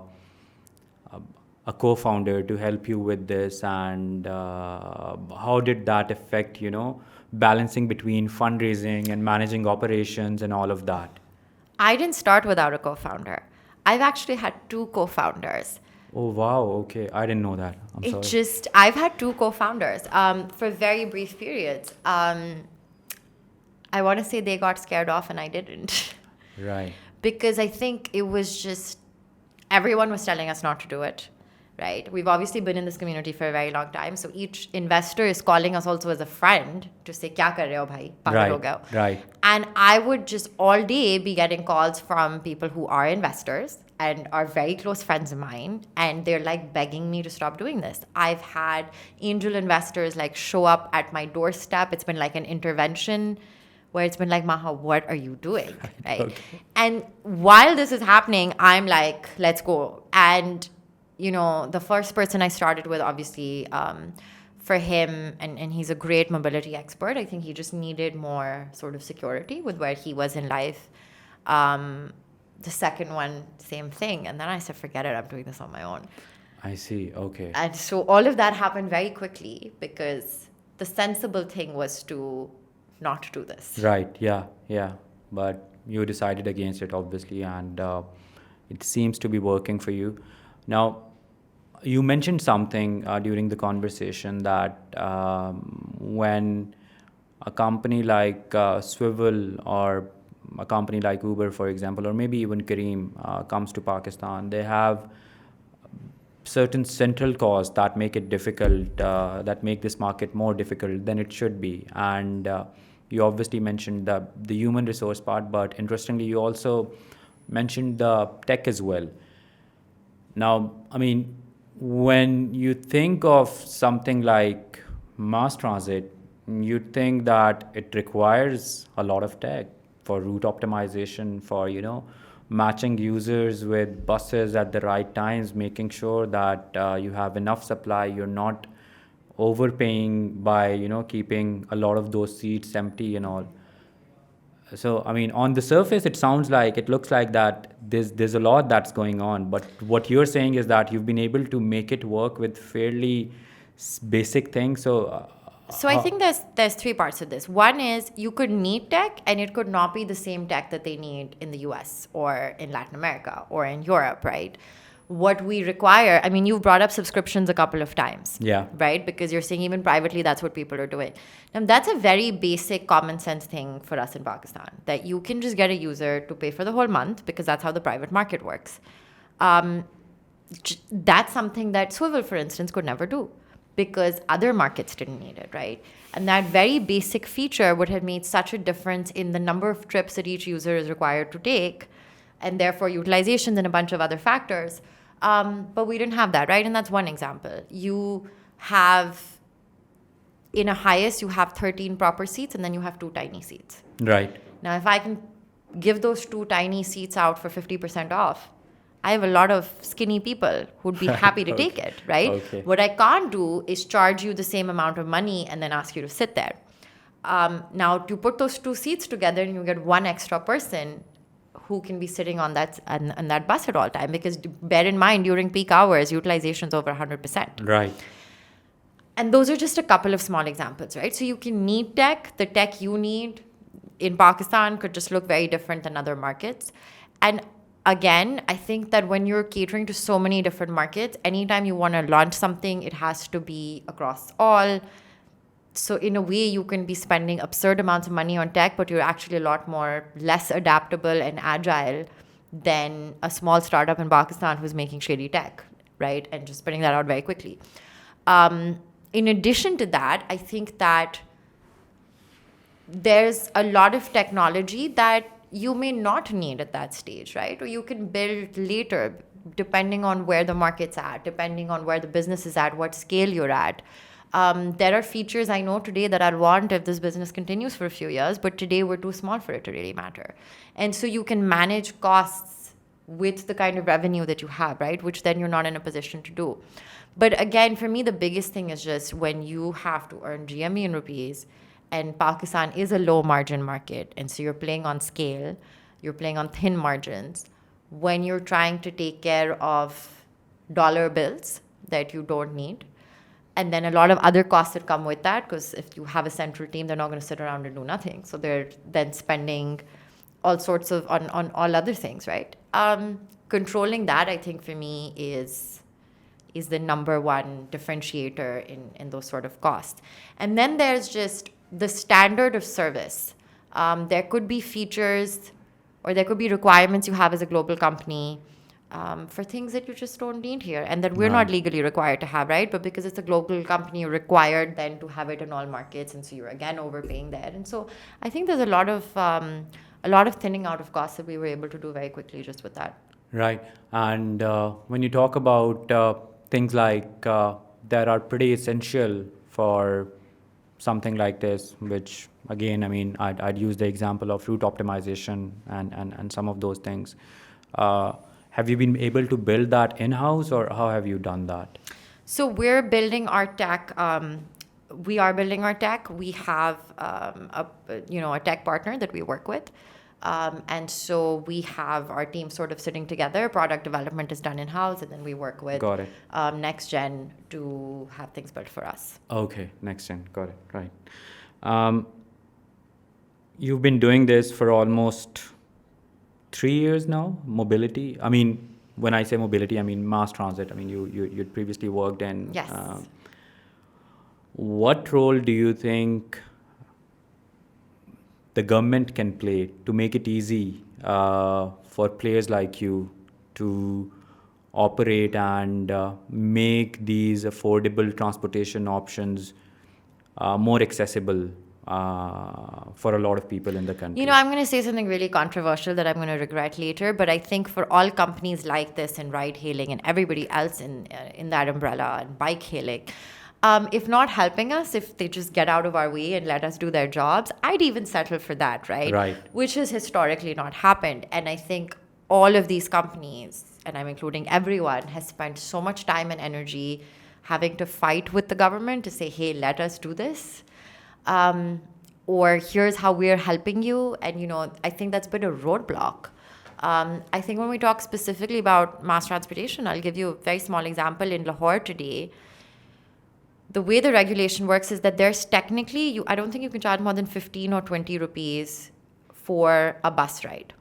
S2: co-founder to help you with this, and how did that affect, balancing between fundraising and managing operations and all of that?
S1: I didn't start without a co-founder. I've actually had 2 co-founders.
S2: Oh, wow. Okay. I didn't know that. I'm sorry.
S1: I've had 2 co-founders for very brief periods. I want to say they got scared off and I didn't.
S2: Right.
S1: Because I think it was just everyone was telling us not to do it, right? We've obviously been in this community for a very long time. So each investor is calling us also as a friend to say, kya kar rahe ho bhai? Pagal ho gao.
S2: Right.
S1: And I would just all day be getting calls from people who are investors and are very close friends of mine. And they're like begging me to stop doing this. I've had angel investors like show up at my doorstep. It's been like an intervention where it's been like, Maha, what are you doing? Right?
S2: Okay.
S1: And while this is happening, I'm like, let's go. And, the first person I started with, obviously, for him, and he's a great mobility expert, I think he just needed more sort of security with where he was in life. The second one, same thing. And then I said, forget it, I'm doing this on my own.
S2: I see. Okay.
S1: And so all of that happened very quickly because the sensible thing was to not do this.
S2: Right. Yeah. But you decided against it, obviously, and it seems to be working for you. Now, you mentioned something during the conversation that when a company like Swvl or a company like Uber, for example, or maybe even Careem comes to Pakistan, they have certain central costs that make it difficult, that make this market more difficult than it should be. And you obviously mentioned the human resource part, but interestingly, you also mentioned the tech as well. Now, I mean, when you think of something like mass transit, you think that it requires a lot of tech for route optimization, for, matching users with buses at the right times, making sure that you have enough supply, you're not overpaying by, keeping a lot of those seats empty and all. So, I mean, on the surface, it looks like that there's a lot that's going on. But what you're saying is that you've been able to make it work with fairly basic things. So
S1: I think there's three parts to this. One is you could need tech and it could not be the same tech that they need in the US or in Latin America or in Europe, right? What we require, I mean, you've brought up subscriptions a couple of times.
S2: Yeah.
S1: Right? Because you're saying even privately, that's what people are doing. Now, that's a very basic common sense thing for us in Pakistan, that you can just get a user to pay for the whole month because that's how the private market works. That's something that Swvl, for instance, could never do because other markets didn't need it, right? And that very basic feature would have made such a difference in the number of trips that each user is required to take and therefore utilizations and a bunch of other factors. But we didn't have that, right? And that's one example. You have, in a highest, you have 13 proper seats and then you have 2 tiny seats.
S2: Right.
S1: Now, if I can give those 2 tiny seats out for 50% off, I have a lot of skinny people who'd be happy to take it, right?
S2: Okay.
S1: What I can't do is charge you the same amount of money and then ask you to sit there. Now, to put those 2 seats together and you get 1 extra person who can be sitting on that bus at all time, because bear in mind, during peak hours, utilization's over 100%.
S2: Right.
S1: And those are just a couple of small examples, right? So you can need tech. The tech you need in Pakistan could just look very different than other markets. And again, I think that when you're catering to so many different markets, anytime you want to launch something, it has to be across all. So in a way, you can be spending absurd amounts of money on tech, but you're actually a lot less adaptable and agile than a small startup in Pakistan who's making shady tech, right? And just putting that out very quickly. In addition to that, I think that there's a lot of technology that you may not need at that stage, right? Or you can build later, depending on where the market's at, depending on where the business is at, what scale you're at. There are features I know today that I'd want if this business continues for a few years, but today we're too small for it to really matter. And so you can manage costs with the kind of revenue that you have, right? Which then you're not in a position to do. But again, for me, the biggest thing is just when you have to earn GME in rupees, and Pakistan is a low margin market, and so you're playing on scale, you're playing on thin margins. When you're trying to take care of dollar bills that you don't need, and then a lot of other costs that come with that, because if you have a central team, they're not going to sit around and do nothing. So they're then spending all sorts of on all other things, right? Controlling that, I think, for me is the number one differentiator in those sort of costs. And then there's just the standard of service. There could be features or there could be requirements you have as a global company for things that you just don't need here and that we're not
S2: Right.
S1: legally required to have, right? But because it's a global company, you're required then to have it in all markets, and so you're again overpaying there. And so I think there's a lot of thinning out of costs that we were able to do very quickly just with that.
S2: Right. And when you talk about things like that are pretty essential for something like this, which again, I mean, I'd use the example of route optimization and some of those things. Have you been able to build that in-house, or how have you done that?
S1: So we're building our tech. We are building our tech. We have a tech partner that we work with. And so we have our team sort of sitting together. Product development is done in-house, and then we work with
S2: Got it.
S1: Next Gen to have things built for us.
S2: Okay, next gen. Got it. Right. You've been doing this for almost 3 years now, mobility. I mean, when I say mobility, I mean mass transit. I mean, you'd previously worked in.
S1: Yes.
S2: What role do you think the government can play to make it easy for players like you to operate and make these affordable transportation options more accessible for a lot of people in the country?
S1: You know, I'm going to say something really controversial that I'm going to regret later, but I think for all companies like this in ride hailing and everybody else in that umbrella and bike hailing, if not helping us, if they just get out of our way and let us do their jobs, I'd even settle for that, right?
S2: Right.
S1: Which has historically not happened. And I think all of these companies, and I'm including everyone, has spent so much time and energy having to fight with the government to say, hey, let us do this. Or here's how we're helping you. And, you know, I think that's been a roadblock. I think when we talk specifically about mass transportation, I'll give you a very small example. In Lahore today, the way the regulation works is that there's technically, I don't think you can charge more than 15 or 20 rupees for a bus ride.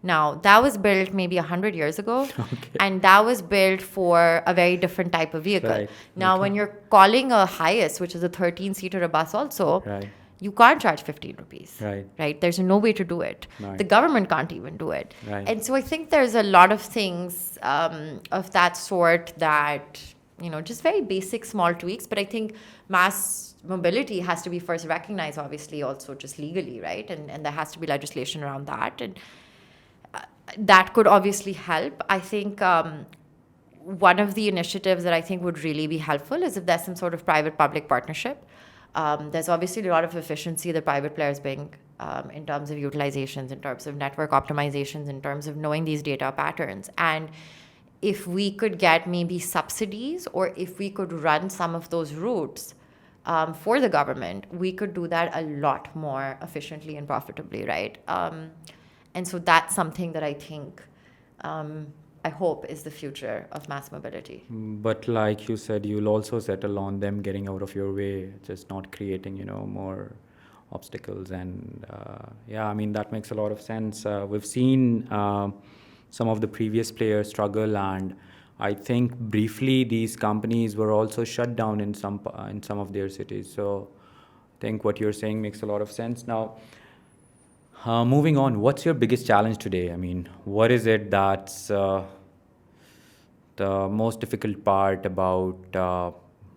S1: Now, that was built maybe 100 years ago, and that was built for a very different type of vehicle.
S2: Right.
S1: Now, when you're calling a Hiace, which is a 13-seater a bus also,
S2: Right.
S1: you can't charge 15 rupees.
S2: Right.
S1: There's no way to do it.
S2: Right.
S1: The government can't even do it.
S2: Right.
S1: And so I think there's a lot of things of that sort that, you know, just very basic small tweaks. But I think mass mobility has to be first recognized, obviously, also just legally, right? And there has to be legislation around that. And that could obviously help. I think one of the initiatives that I think would really be helpful is if there's some sort of private-public partnership. There's obviously a lot of efficiency that private players bring in terms of utilizations, in terms of network optimizations, in terms of knowing these data patterns. And if we could get maybe subsidies, or if we could run some of those routes for the government, we could do that a lot more efficiently and profitably, right? And so that's something that I think, I hope, is the future of mass mobility.
S2: But like you said, you'll also settle on them getting out of your way, just not creating, you know, more obstacles. And yeah, I mean, that makes a lot of sense. We've seen some of the previous players struggle, and I think briefly these companies were also shut down in some of their cities. So I think what you're saying makes a lot of sense. Now, moving on, what's your biggest challenge today? I mean, what is it that's the most difficult part about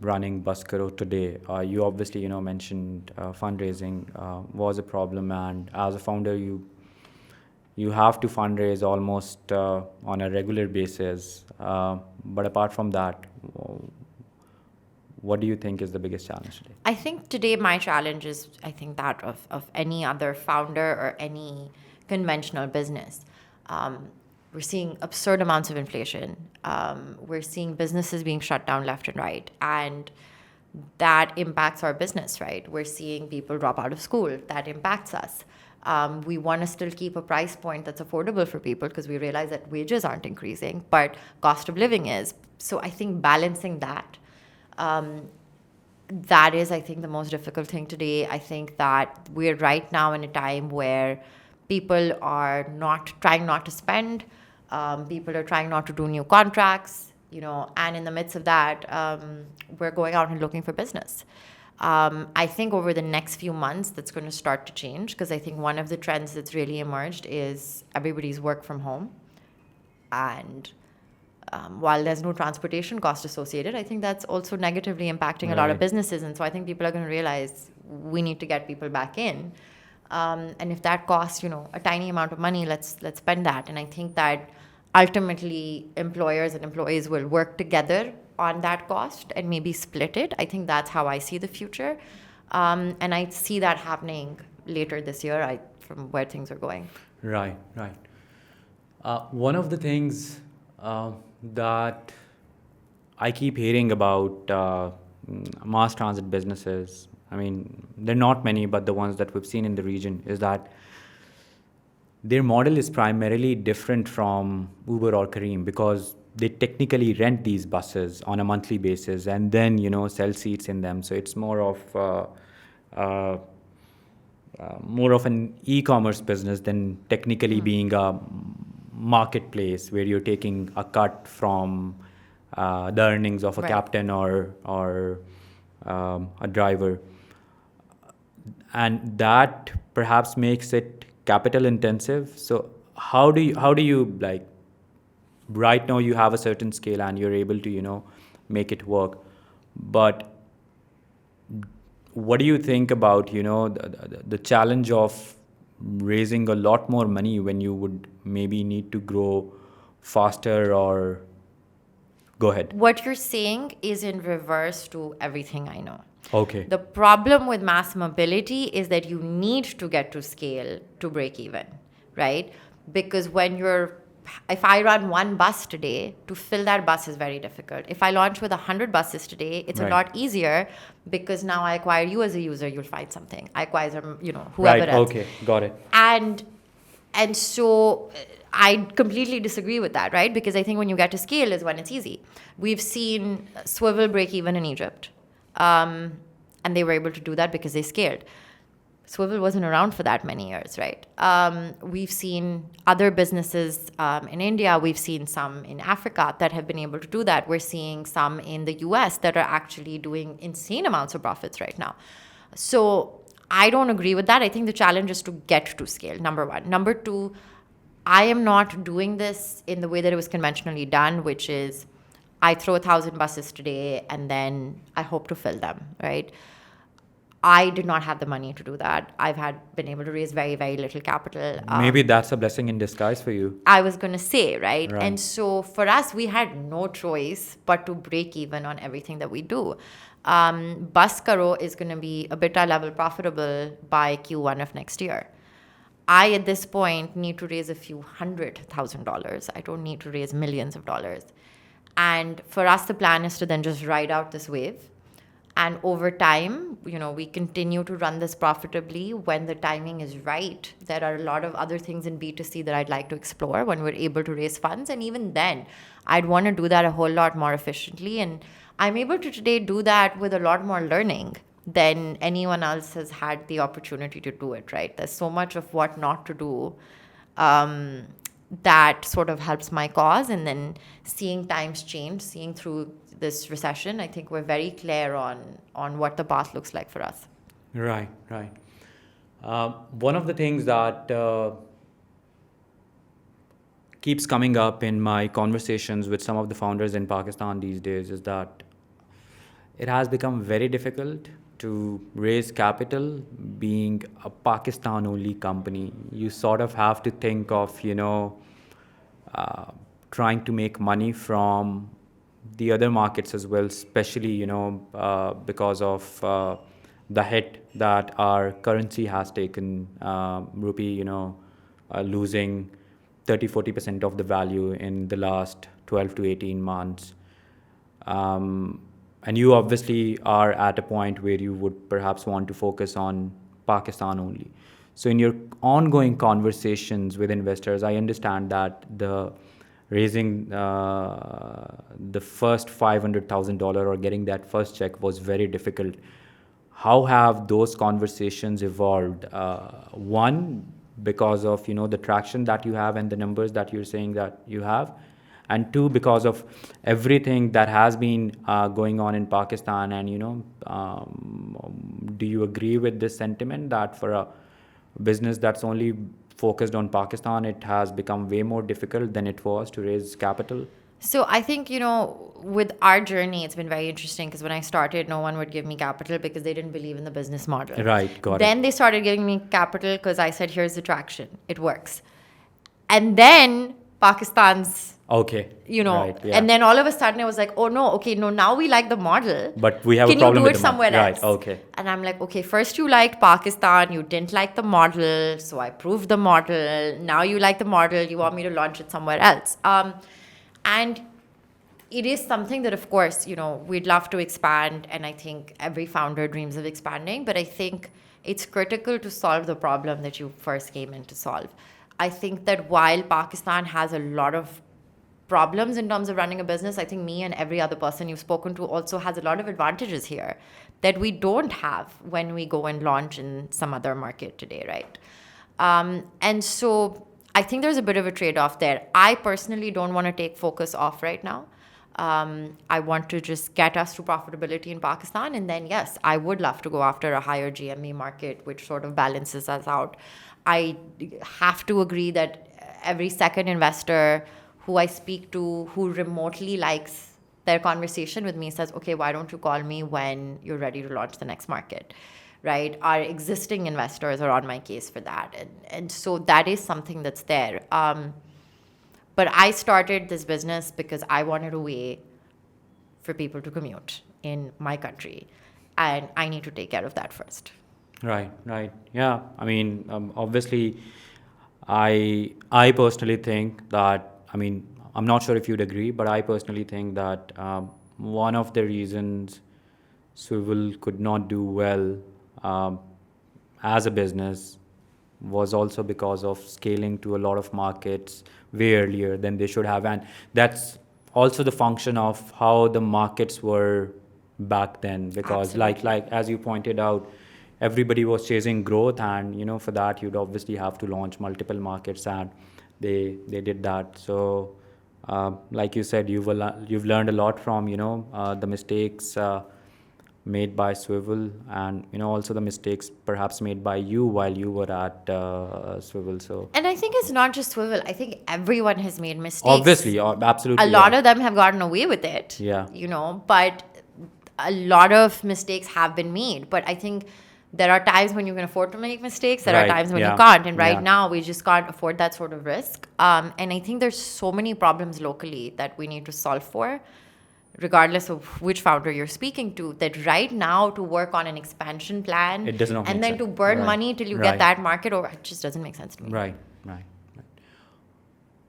S2: running BusCaro today? You obviously, you know, mentioned fundraising was a problem, and as a founder, you have to fundraise almost on a regular basis. But apart from that, what do you think is the biggest challenge today?
S1: I think today my challenge is, I think, that of any other founder or any conventional business. We're seeing absurd amounts of inflation. We're seeing businesses being shut down left and right. And that impacts our business, right? We're seeing people drop out of school. That impacts us. We want to still keep a price point that's affordable for people because we realize that wages aren't increasing, but cost of living is. So I think balancing that, that is, I think, the most difficult thing today. I think that we're right now in a time where people are trying not to spend. People are trying not to do new contracts, you know, and in the midst of that, we're going out and looking for business. I think over the next few months, that's going to start to change, because I think one of the trends that's really emerged is everybody's work from home. And while there's no transportation cost associated, I think that's also negatively impacting a lot of
S2: Right.
S1: businesses. And so I think people are going to realize we need to get people back in. And if that costs, a tiny amount of money, let's spend that. And I think that ultimately employers and employees will work together on that cost and maybe split it. I think that's how I see the future. And I see that happening later this year, from where things are going.
S2: Right, right. One of the things that I keep hearing about mass transit businesses, I mean, there are not many, but the ones that we've seen in the region, is that their model is primarily different from Uber or Careem, because they technically rent these buses on a monthly basis and then, sell seats in them. So it's more of an e-commerce business than technically being a marketplace where you're taking a cut from the earnings of a
S1: Right.
S2: captain or a driver, and that perhaps makes it capital intensive. So how do you like, right now you have a certain scale and you're able to make it work, but what do you think about the challenge of raising a lot more money when you would maybe need to grow faster? Or go ahead.
S1: What you're saying is in reverse to everything I know.
S2: Okay.
S1: The problem with mass mobility is that you need to get to scale to break even, right? Because if I run one bus today, to fill that bus is very difficult. If I launch with 100 buses today, it's
S2: Right.
S1: a lot easier, because now I acquire you as a user, you'll find something. I acquire, whoever
S2: Right.
S1: else.
S2: Okay. Got it.
S1: And so I completely disagree with that, right? Because I think when you get to scale is when it's easy. We've seen Swvl break even in Egypt. And they were able to do that because they scaled. Swvl wasn't around for that many years, right? We've seen other businesses in India. We've seen some in Africa that have been able to do that. We're seeing some in the US that are actually doing insane amounts of profits right now. So I don't agree with that. I think the challenge is to get to scale, number one. Number two, I am not doing this in the way that it was conventionally done, which is I throw 1,000 buses today and then I hope to fill them, right? I did not have the money to do that. I've been able to raise very, very little capital.
S2: Maybe that's a blessing in disguise for you.
S1: I was going to say, right?
S2: Right.
S1: And so for us, we had no choice but to break even on everything that we do. BusCaro is going to be EBITDA level profitable by Q1 of next year. I, at this point, need to raise a few $100,000. I don't need to raise millions of dollars. And for us, the plan is to then just ride out this wave. And over time, we continue to run this profitably when the timing is right. There are a lot of other things in B2C that I'd like to explore when we're able to raise funds. And even then, I'd want to do that a whole lot more efficiently. And I'm able to today do that with a lot more learning than anyone else has had the opportunity to do it, right? There's so much of what not to do that sort of helps my cause. And then seeing times change, seeing through this recession, I think we're very clear on what the path looks like for us.
S2: Right, right. One of the things that keeps coming up in my conversations with some of the founders in Pakistan these days is that it has become very difficult to raise capital being a Pakistan-only company. You sort of have to think of, trying to make money from the other markets as well, especially, because of the hit that our currency has taken, rupee, losing 30-40% of the value in the last 12 to 18 months. And you obviously are at a point where you would perhaps want to focus on Pakistan only. So in your ongoing conversations with investors, I understand that raising the first $500,000 or getting that first check was very difficult. How have those conversations evolved? One, because of the traction that you have and the numbers that you're saying that you have, and two, because of everything that has been going on in Pakistan. And do you agree with this sentiment that for a business that's only focused on Pakistan, it has become way more difficult than it was to raise capital?
S1: So I think, with our journey, it's been very interesting because when I started, no one would give me capital because they didn't believe in the business model.
S2: Right, got it.
S1: Then they started giving me capital because I said, here's the traction. It works. And then Pakistan's,
S2: Okay. Right, yeah.
S1: and then all of a sudden it was like, oh no, okay, no, now we like the model.
S2: But we have a
S1: Can
S2: problem
S1: you do
S2: with
S1: it
S2: the
S1: somewhere
S2: model.
S1: else?
S2: Right, okay.
S1: And I'm like, okay, first you liked Pakistan, you didn't like the model, so I proved the model. Now you like the model, you want me to launch it somewhere else. And it is something that, of course, we'd love to expand, and I think every founder dreams of expanding, but I think it's critical to solve the problem that you first came in to solve. I think that while Pakistan has a lot of problems in terms of running a business, I think me and every other person you've spoken to also has a lot of advantages here that we don't have when we go and launch in some other market today, right? And so I think there's a bit of a trade-off there. I personally don't want to take focus off right now. I want to just get us to profitability in Pakistan. And then, yes, I would love to go after a higher GME market, which sort of balances us out. I have to agree that every second investor who I speak to who remotely likes their conversation with me says, okay, why don't you call me when you're ready to launch the next market, right? Our existing investors are on my case for that. And so that is something that's there. But I started this business because I wanted a way for people to commute in my country. And I need to take care of that first.
S2: Right. Yeah. I mean, obviously, I personally think that, I'm not sure if you'd agree, but I personally think that one of the reasons Swvl could not do well as a business was also because of scaling to a lot of markets way earlier than they should have. And that's also the function of how the markets were back then, because
S1: Absolutely.
S2: like as you pointed out, everybody was chasing growth, and for that you'd obviously have to launch multiple markets, and they did that. So like you said, you've learned a lot from the mistakes made by Swvl, and also the mistakes perhaps made by you while you were at Swvl. So
S1: And I think it's not just Swvl. I think everyone has made mistakes.
S2: obviously, absolutely,
S1: A lot of them have gotten away with it.
S2: Yeah.
S1: But a lot of mistakes have been made. But I think there are times when you can afford to make mistakes. There are
S2: Right,
S1: times when
S2: yeah,
S1: you can't. And right
S2: yeah.
S1: now, we just can't afford that sort of risk. And I think there's so many problems locally that we need to solve for, regardless of which founder you're speaking to, that right now to work on an expansion plan
S2: It does not
S1: and
S2: make
S1: then
S2: sense.
S1: to burn
S2: Right.
S1: money till you
S2: Right.
S1: get that market over, it just doesn't make sense to me.
S2: Right.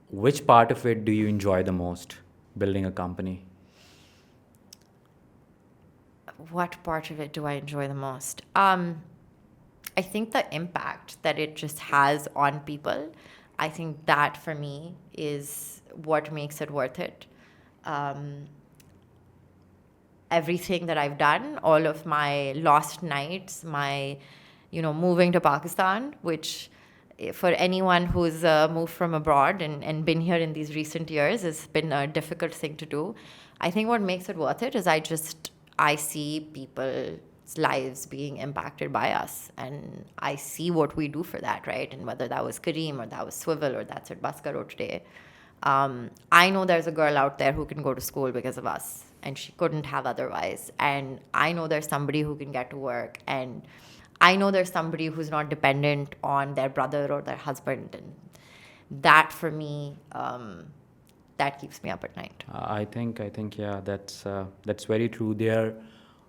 S2: Which part of it do you enjoy the most, building a company?
S1: What part of it do I enjoy the most? I think the impact that it just has on people, I think that for me is what makes it worth it. Everything that I've done, all of my lost nights, my, moving to Pakistan, which for anyone who's moved from abroad and been here in these recent years has been a difficult thing to do. I think what makes it worth it is I see people's lives being impacted by us, and I see what we do for that, right? And whether that was Kareem or that was Swvl or that's at BusCaro today. I know there's a girl out there who can go to school because of us, and she couldn't have otherwise. And I know there's somebody who can get to work, and I know there's somebody who's not dependent on their brother or their husband. And that for me, that keeps me up at night.
S2: I think, yeah, that's very true. There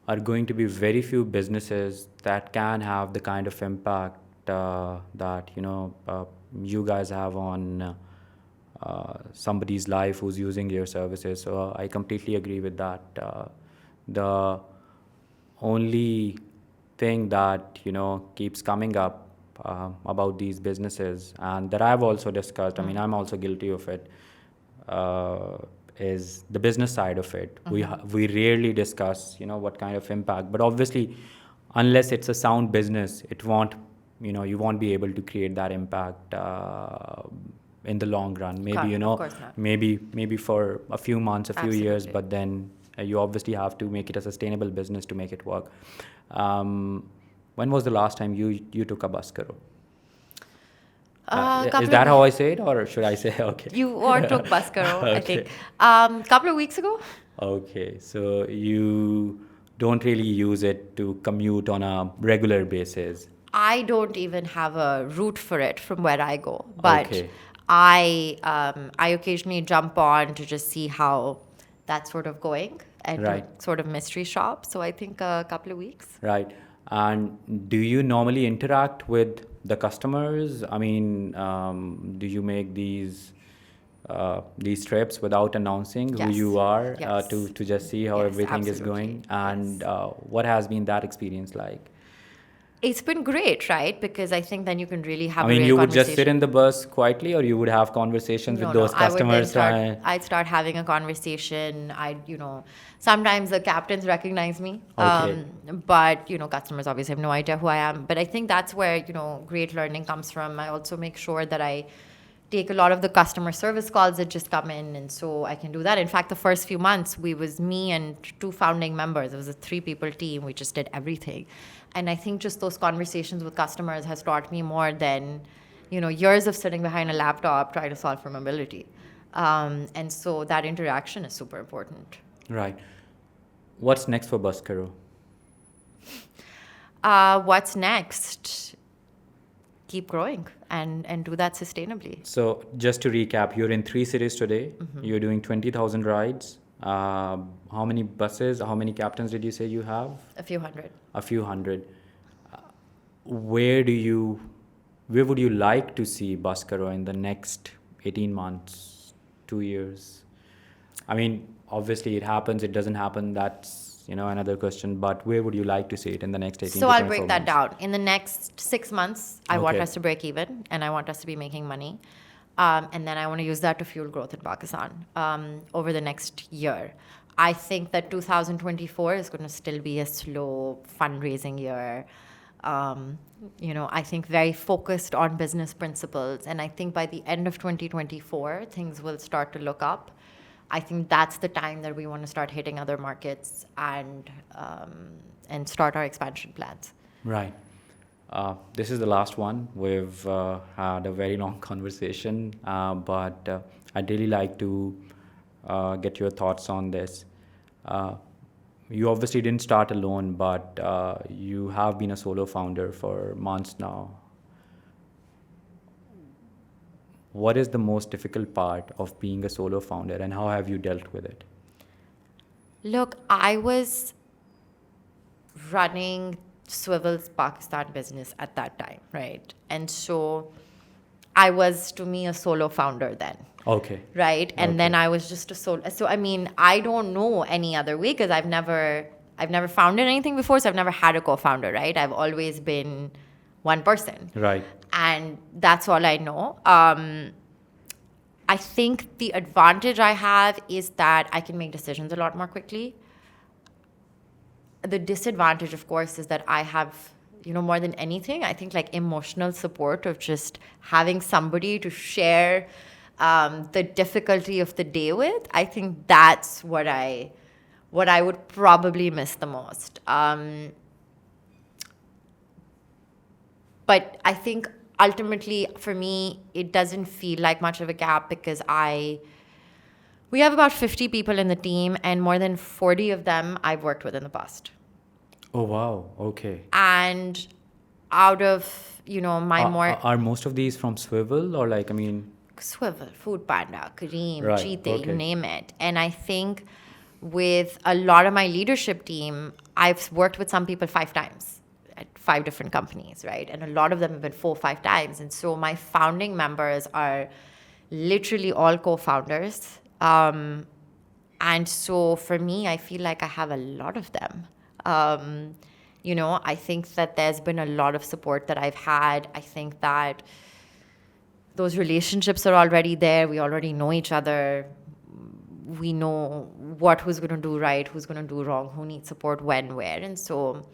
S2: are going to be very few businesses that can have the kind of impact that you guys have on somebody's life who's using your services. So I completely agree with that. The only thing that keeps coming up about these businesses, and that I've also discussed, I'm also guilty of it, is the business side of it. We rarely discuss what kind of impact, but obviously unless it's a sound business, it won't you won't be able to create that impact in the long run. Maybe,
S1: Can't,
S2: you
S1: of
S2: know,
S1: course not.
S2: maybe for a few months, a few years,
S1: Absolutely.
S2: but then you obviously have to make it a sustainable business to make it work. When was the last time you took a BusCaro?
S1: A
S2: Is
S1: couple
S2: that
S1: of
S2: how I say it, or should I say okay?
S1: you or took BusCaro, I
S2: Okay.
S1: think. Couple of weeks ago.
S2: Okay, so you don't really use it to commute on a regular basis.
S1: I don't even have a route for it from where I go, but
S2: Okay,
S1: I occasionally jump on to just see how that's sort of going and to
S2: right,
S1: sort of mystery shop. So I think a couple of weeks.
S2: right. And do you normally interact with the customers? I mean, do you make these trips without announcing who
S1: Yes.
S2: you are
S1: Yes.
S2: to just see how
S1: Yes,
S2: everything is
S1: absolutely.
S2: going? And
S1: Yes.
S2: what has been that experience like?
S1: It's been great, right? Because I think then you can really
S2: I
S1: have a
S2: mean,
S1: real
S2: you would just sit in
S1: conversation.
S2: the bus quietly, or you would have conversations with
S1: No, no.
S2: those
S1: I would then
S2: customers.
S1: I'd start having a conversation. Sometimes the captains recognize me.
S2: Okay,
S1: But, customers obviously have no idea who I am. But I think that's where, great learning comes from. I also make sure that I take a lot of the customer service calls that just come in. And so I can do that. In fact, the first few months, we was me and two founding members. It was a 3-people team. We just did everything. And I think just those conversations with customers has taught me more than, years of sitting behind a laptop trying to solve for mobility. And so that interaction is super important.
S2: right. What's next for BusCaro?
S1: What's next? Keep growing and do that sustainably.
S2: So just to recap, you're in 3 cities today.
S1: Mm-hmm.
S2: You're doing 20,000 rides. How many buses? How many captains did you say you have?
S1: A few hundred.
S2: A few hundred. Where would you like to see BusCaro in the next 18 months, 2 years? I mean, obviously it happens, it doesn't happen. That's another question. But where would you like to see it in the next 18
S1: So
S2: to
S1: I'll
S2: 24
S1: break that
S2: months?
S1: down. In the next 6 months, I want
S2: Okay.
S1: us to break even and I want us to be making money. And then I want to use that to fuel growth in Pakistan over the next year. I think that 2024 is going to still be a slow fundraising year. I think very focused on business principles. And I think by the end of 2024, things will start to look up. I think that's the time that we want to start hitting other markets and start our expansion plans.
S2: Right. This is the last one. We've had a very long conversation, but I'd really like to get your thoughts on this. You obviously didn't start alone, but you have been a solo founder for months now. What is the most difficult part of being a solo founder, and how have you dealt with it?
S1: Look, I was running Swvl's Pakistan business at that time, right? And so I was, to me, a solo founder then,
S2: Okay.
S1: right? And then
S2: Okay.
S1: I was just a solo. So I mean, I don't know any other way because I've never founded anything before, so I've never had a co-founder, right? I've always been one person,
S2: Right.
S1: and that's all I know. I think the advantage I have is that I can make decisions a lot more quickly. The disadvantage, of course, is that I have, more than anything, I think like emotional support of just having somebody to share the difficulty of the day with. I think that's what I would probably miss the most. But I think ultimately for me, it doesn't feel like much of a gap because we have about 50 people in the team and more than 40 of them I've worked with in the past.
S2: Oh, wow. Okay.
S1: And out of,
S2: Are most of these from Swvl, or
S1: Swvl, Food Panda, Kareem,
S2: Right,
S1: Cheete,
S2: okay.
S1: you name it. And I think with a lot of my leadership team, I've worked with some people 5 times at 5 different companies, right? And a lot of them have been 4 or 5 times. And so my founding members are literally all co-founders. And so for me, I feel like I have a lot of them. I think that there's been a lot of support that I've had. I think that those relationships are already there. We already know each other. We know who's going to do right, who's going to do wrong, who needs support when, where. And so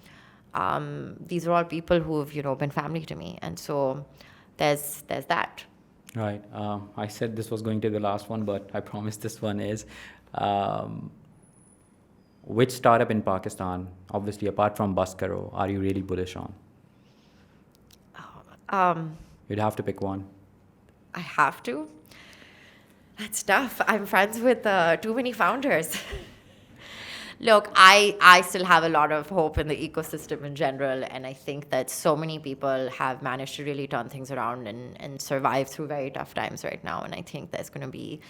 S1: these are all people who've, been family to me. And so there's that.
S2: Right. I said this was going to be the last one, but I promise this one is. Um, which startup in Pakistan, obviously apart from BusCaro, are you really bullish on?
S1: Um,
S2: You'd have to pick one.
S1: I have to. That's tough. I'm friends with too many founders. Look, I still have a lot of hope in the ecosystem in general, and I think that so many people have managed to really turn things around and survive through very tough times right now. And I think there's going to be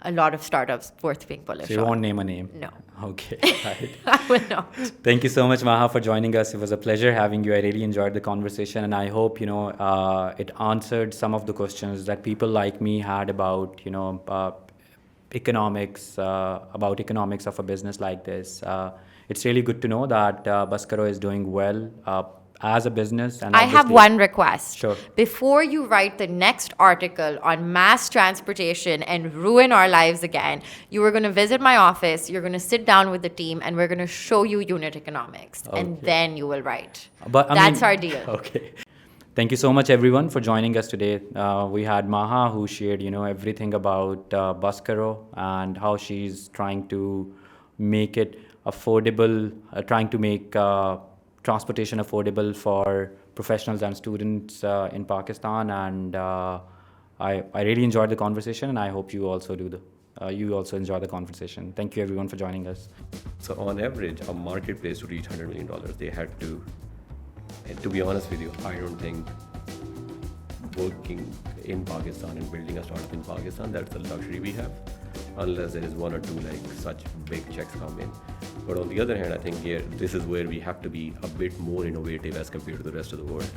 S1: a lot of startups worth being bullish
S2: So you
S1: on.
S2: won't name a name?
S1: No.
S2: Okay, right.
S1: I will not.
S2: Thank you so much, Maha, for joining us. It was a pleasure having you. I really enjoyed the conversation, and I hope it answered some of the questions that people like me had about economics, about economics of a business like this. It's really good to know that BusCaro is doing well as a business. And
S1: I have
S2: obviously-
S1: one request.
S2: Sure.
S1: Before you write the next article on mass transportation and ruin our lives again, you are going to visit my office, you're going to sit down with the team, and we're going to show you unit economics. And
S2: Okay.
S1: then you will write.
S2: But
S1: That's our deal.
S2: Okay. Thank you so much, everyone, for joining us today. We had Maha, who shared, everything about BusCaro and how she's trying to make it affordable, trying to make transportation affordable for professionals and students in Pakistan. And I really enjoyed the conversation, and I hope you also you also enjoy the conversation. Thank you, everyone, for joining us.
S3: So on average, a marketplace to reach $100 million, they had to, and to be honest with you, I don't think working in Pakistan and building a startup in Pakistan, that's the luxury we have, unless there is one or two like such big checks come in. But on the other hand, I think here, this is where we have to be a bit more innovative as compared to the rest of the world.